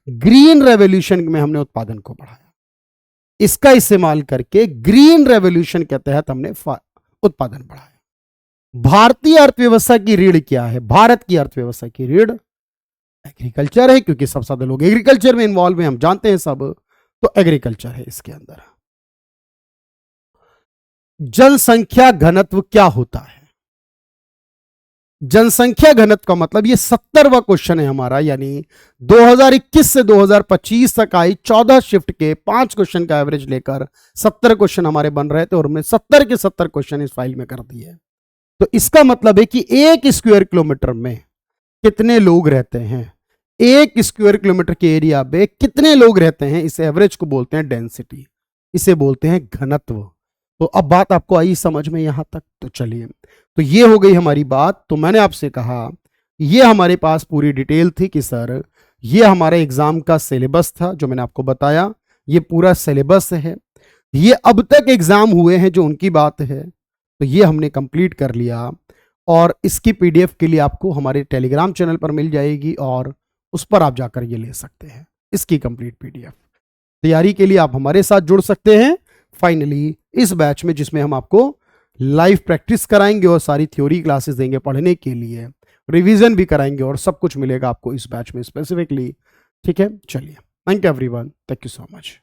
ग्रीन रेवोल्यूशन में हमने उत्पादन को बढ़ाया। इसका इस्तेमाल करके ग्रीन रेवोल्यूशन के तहत हमने उत्पादन बढ़ाया। भारतीय अर्थव्यवस्था की रीढ़ क्या है? भारत की अर्थव्यवस्था की रीढ़ एग्रीकल्चर है, क्योंकि सब ज्यादा लोग एग्रीकल्चर में इन्वॉल्व हैं, हम जानते हैं सब। तो एग्रीकल्चर है इसके अंदर। जनसंख्या घनत्व क्या होता है? जनसंख्या घनत्व का मतलब, ये 70वां क्वेश्चन है हमारा, यानी 2021 से 2025 तक आई 14 शिफ्ट के 5 क्वेश्चन का एवरेज लेकर 70 क्वेश्चन हमारे बन रहे थे, और हमने 70 के 70 क्वेश्चन इस फाइल में कर दिए। तो इसका मतलब है कि 1 स्क्वायर किलोमीटर में कितने लोग रहते हैं, 1 स्क्वायर किलोमीटर के एरिया में कितने लोग रहते हैं, इस एवरेज को बोलते हैं डेंसिटी, इसे बोलते हैं घनत्व। तो अब बात आपको आई समझ में यहां तक? तो चलिए, तो ये हो गई हमारी बात। तो मैंने आपसे कहा, ये हमारे पास पूरी डिटेल थी कि सर ये हमारे एग्जाम का सिलेबस था जो मैंने आपको बताया, ये पूरा सिलेबस है, ये अब तक एग्जाम हुए हैं जो उनकी बात है, तो ये हमने कंप्लीट कर लिया। और इसकी पीडीएफ के लिए आपको हमारे टेलीग्राम चैनल पर मिल जाएगी और उस पर आप जाकर ये ले सकते हैं इसकी कंप्लीट पीडीएफ। तैयारी के लिए आप हमारे साथ जुड़ सकते हैं फाइनली इस बैच में, जिसमें हम आपको लाइव प्रैक्टिस कराएंगे और सारी थ्योरी क्लासेस देंगे पढ़ने के लिए, रिवीजन भी कराएंगे और सब कुछ मिलेगा आपको इस बैच में स्पेसिफिकली। ठीक है, चलिए, thank you everyone, thank you so much.